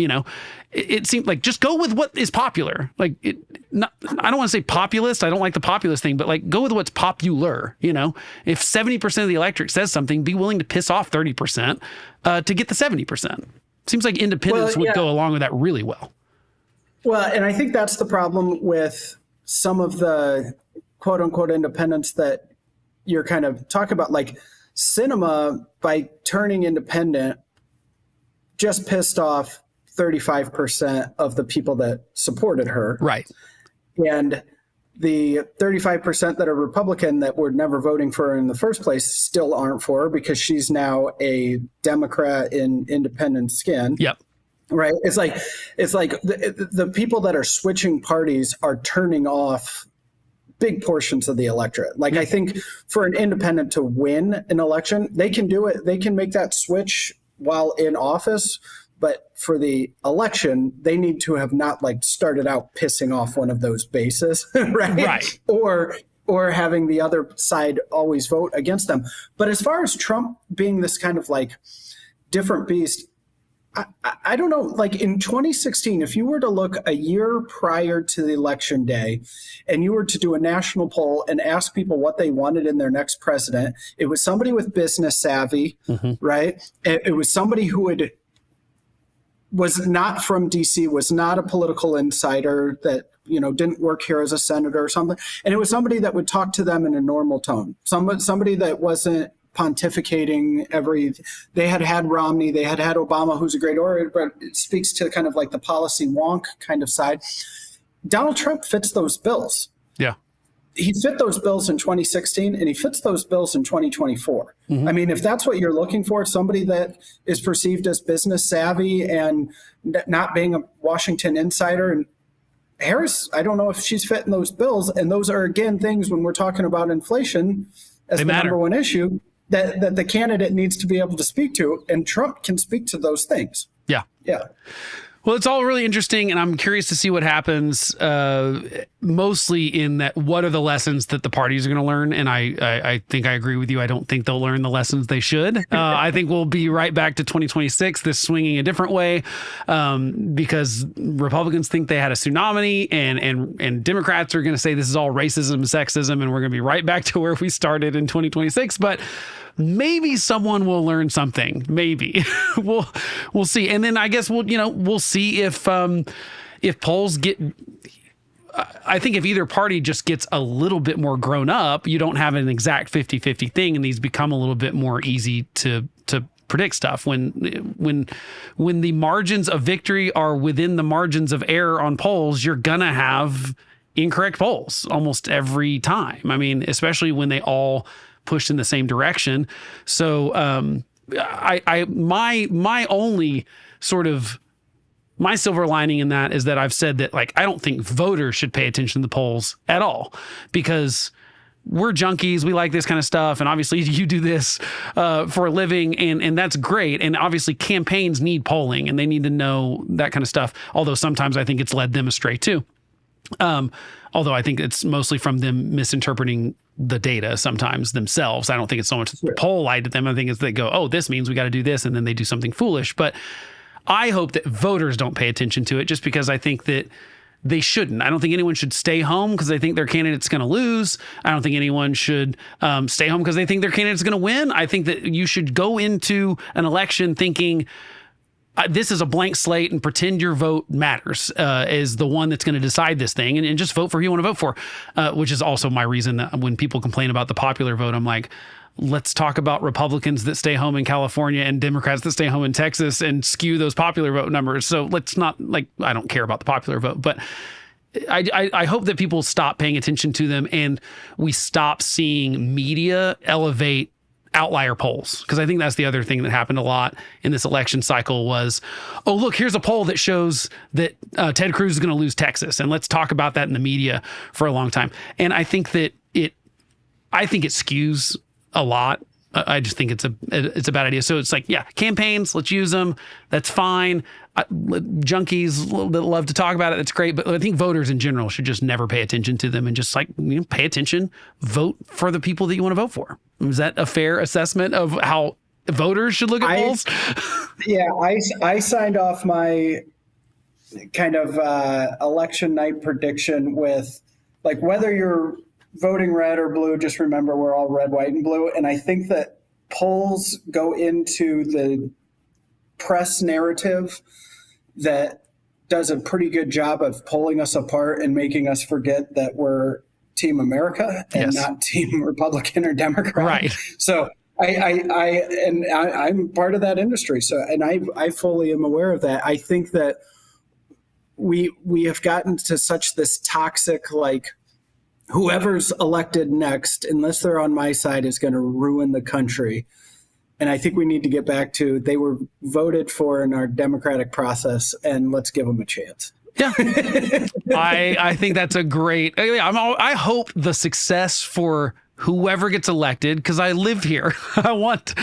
It seemed like just go with what is popular. Like, I don't want to say populist. I don't like the populist thing, but like go with what's popular. If 70% of the electorate says something, be willing to piss off 30% to get the 70%. Seems like independents would go along with that really well. Well, and I think that's the problem with some of the quote unquote independents that you're kind of talking about. Like Sinema, by turning independent, just pissed off 35% of the people that supported her. Right. And the 35% that are Republican that were never voting for her in the first place still aren't for her because she's now a Democrat in independent skin. Yep. Right. It's like the people that are switching parties are turning off big portions of the electorate. Like, I think for an independent to win an election, they can do it. They can make that switch while in office. But for the election, they need to have not like started out pissing off one of those bases, right? Right. Or having the other side always vote against them. But as far as Trump being this kind of like different beast, I don't know, like in 2016, if you were to look a year prior to the election day and you were to do a national poll and ask people what they wanted in their next president, it was somebody with business savvy, right? It was somebody who was not from DC, was not a political insider that, didn't work here as a senator or something. And it was somebody that would talk to them in a normal tone, somebody that wasn't pontificating they had Romney, they had Obama, who's a great orator, but it speaks to kind of like the policy wonk kind of side. Donald Trump fits those bills. Yeah. He fit those bills in 2016 and he fits those bills in 2024. I mean, if that's what you're looking for, somebody that is perceived as business savvy and not being a Washington insider, and Harris, I don't know if she's fitting those bills. And those are, again, things when we're talking about inflation as the number one issue that the candidate needs to be able to speak to, and Trump can speak to those things. Yeah. Yeah. Well, it's all really interesting, and I'm curious to see what happens, mostly in that what are the lessons that the parties are going to learn, and I think I agree with you. I don't think they'll learn the lessons they should. I think we'll be right back to 2026, this swinging a different way, because Republicans think they had a tsunami, and Democrats are going to say this is all racism, sexism, and we're going to be right back to where we started in 2026, but maybe someone will learn something. Maybe we'll see. And then I guess we'll see if polls get, I think if either party just gets a little bit more grown up, you don't have an exact 50-50 thing, and these become a little bit more easy to predict stuff. When the margins of victory are within the margins of error on polls, you're gonna have incorrect polls almost every time. I mean, especially when they all push in the same direction. So my only sort of my silver lining in that is that I've said that, like, I don't think voters should pay attention to the polls at all, because we're junkies. We like this kind of stuff. And obviously you do this for a living, and that's great. And obviously campaigns need polling and they need to know that kind of stuff. Although sometimes I think it's led them astray too. Although I think it's mostly from them misinterpreting the data sometimes themselves. I don't think it's so much the poll lied to them. I think it's they go, oh, this means we got to do this. And then they do something foolish. But I hope that voters don't pay attention to it, just because I think that they shouldn't. I don't think anyone should stay home because they think their candidate's going to lose. I don't think anyone should stay home because they think their candidate's going to win. I think that you should go into an election thinking this is a blank slate and pretend your vote matters is the one that's going to decide this thing, and just vote for who you want to vote for, which is also my reason that when people complain about the popular vote, I'm like, let's talk about Republicans that stay home in California and Democrats that stay home in Texas and skew those popular vote numbers. So let's not, like, I don't care about the popular vote, but I hope that people stop paying attention to them and we stop seeing media elevate outlier polls. Because I think that's the other thing that happened a lot in this election cycle was, oh, look, here's a poll that shows that Ted Cruz is going to lose Texas. And let's talk about that in the media for a long time. And I think that it skews a lot. I just think it's a bad idea. So it's like, yeah, campaigns, let's use them. That's fine. Junkies that love to talk about it, that's great. But I think voters in general should just never pay attention to them and just, like, pay attention, vote for the people that you want to vote for. Is that a fair assessment of how voters should look at polls? Yeah, I signed off my kind of election night prediction with, like, whether you're voting red or blue, just remember we're all red, white, and blue. And I think that polls go into the press narrative that does a pretty good job of pulling us apart and making us forget that we're Team America and not Team Republican or Democrat. Right. So I'm part of that industry. So, and I fully am aware of that. I think that we have gotten to such this toxic, like, whoever's elected next, unless they're on my side, is going to ruin the country. And I think we need to get back to, they were voted for in our democratic process, and let's give them a chance. Yeah, I think that's a great. I hope the success for whoever gets elected, because I live here. I want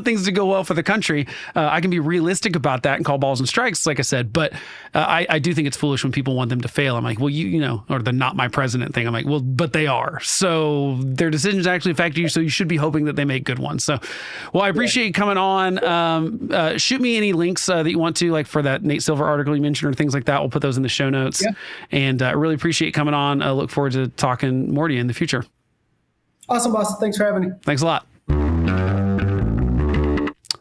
things to go well for the country. I can be realistic about that and call balls and strikes, like I said. But I do think it's foolish when people want them to fail. I'm like, well, you know, or the not my president thing. I'm like, well, but they are. So their decisions actually affect you. So you should be hoping that they make good ones. So, well, I appreciate you coming on. Shoot me any links that you want to, like for that Nate Silver article you mentioned or things like that. We'll put those in the show notes. Yeah. And I really appreciate you coming on. I look forward to talking more to you in the future. Awesome, boss. Thanks for having me. Thanks a lot.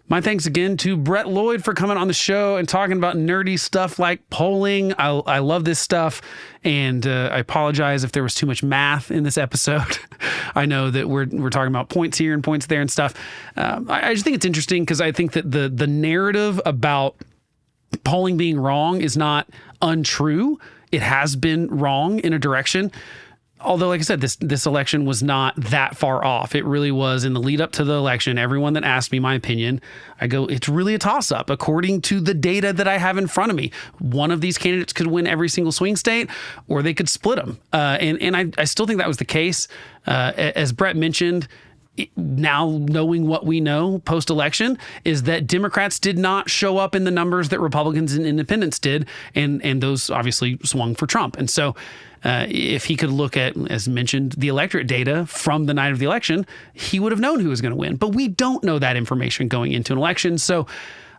My thanks again to Brett Loyd for coming on the show and talking about nerdy stuff like polling. I love this stuff, and I apologize if there was too much math in this episode. I know that we're talking about points here and points there and stuff. I just think it's interesting because I think that the narrative about polling being wrong is not untrue. It has been wrong in a direction. Although, like I said, this election was not that far off. It really was in the lead up to the election. Everyone that asked me my opinion, I go, it's really a toss up according to the data that I have in front of me. One of these candidates could win every single swing state, or they could split them. And I still think that was the case. As Brett mentioned, now knowing what we know post-election is that Democrats did not show up in the numbers that Republicans and independents did. And those obviously swung for Trump. And so if he could look at, as mentioned, the electorate data from the night of the election, he would have known who was going to win. But we don't know that information going into an election. So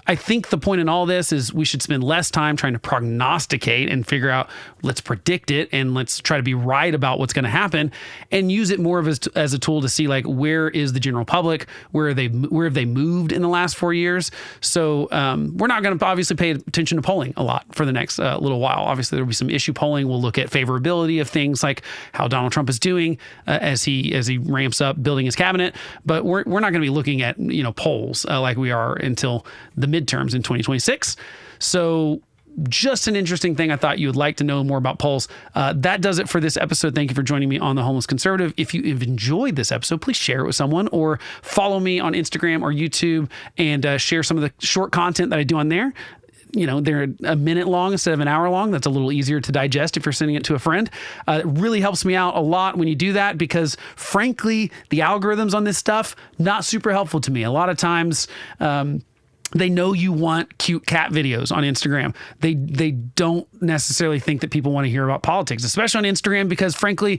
I think the point in all this is we should spend less time trying to prognosticate and figure out, let's predict it and let's try to be right about what's going to happen, and use it more of as a tool to see like, where is the general public? Where have they moved in the last 4 years? So we're not going to obviously pay attention to polling a lot for the next little while. Obviously, there'll be some issue polling. We'll look at favorability of things like how Donald Trump is doing as he ramps up building his cabinet. But we're not going to be looking at polls like we are until the midterms in 2026. So just an interesting thing I thought you would like to know more about polls. That does it for this episode. Thank you for joining me on The Homeless Conservative. If you have enjoyed this episode, please share it with someone or follow me on Instagram or YouTube and share some of the short content that I do on there. They're a minute long instead of an hour long. That's a little easier to digest if you're sending it to a friend. It really helps me out a lot when you do that because, frankly, the algorithms on this stuff, not super helpful to me. A lot of times, they know you want cute cat videos on Instagram. They don't necessarily think that people want to hear about politics, especially on Instagram, because frankly,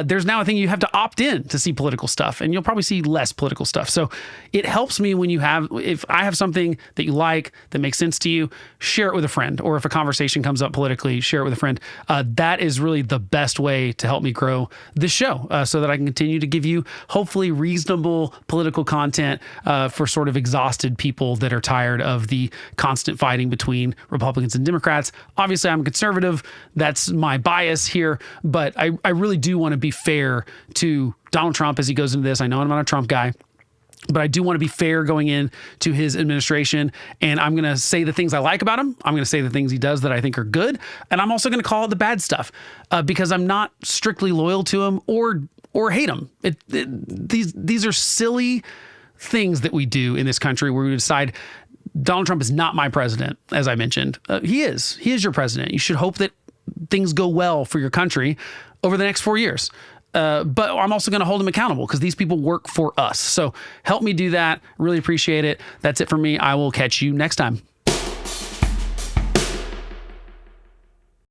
there's now a thing you have to opt in to see political stuff, and you'll probably see less political stuff. So it helps me when if I have something that you like, that makes sense to you, share it with a friend, or if a conversation comes up politically, share it with a friend. That is really the best way to help me grow this show so that I can continue to give you hopefully reasonable political content for sort of exhausted people that are tired of the constant fighting between Republicans and Democrats. Obviously, I'm a conservative. That's my bias here, but I really do want to be fair to Donald Trump as he goes into this. I know I'm not a Trump guy, but I do want to be fair going into his administration, and I'm going to say the things I like about him. I'm going to say the things he does that I think are good, and I'm also going to call out the bad stuff because I'm not strictly loyal to him or hate him. These are silly things that we do in this country where we decide Donald Trump is not my president, as I mentioned. He is your president. You should hope that things go well for your country over the next 4 years. But I'm also going to hold him accountable because these people work for us. So help me do that. Really appreciate it. That's it for me. I will catch you next time.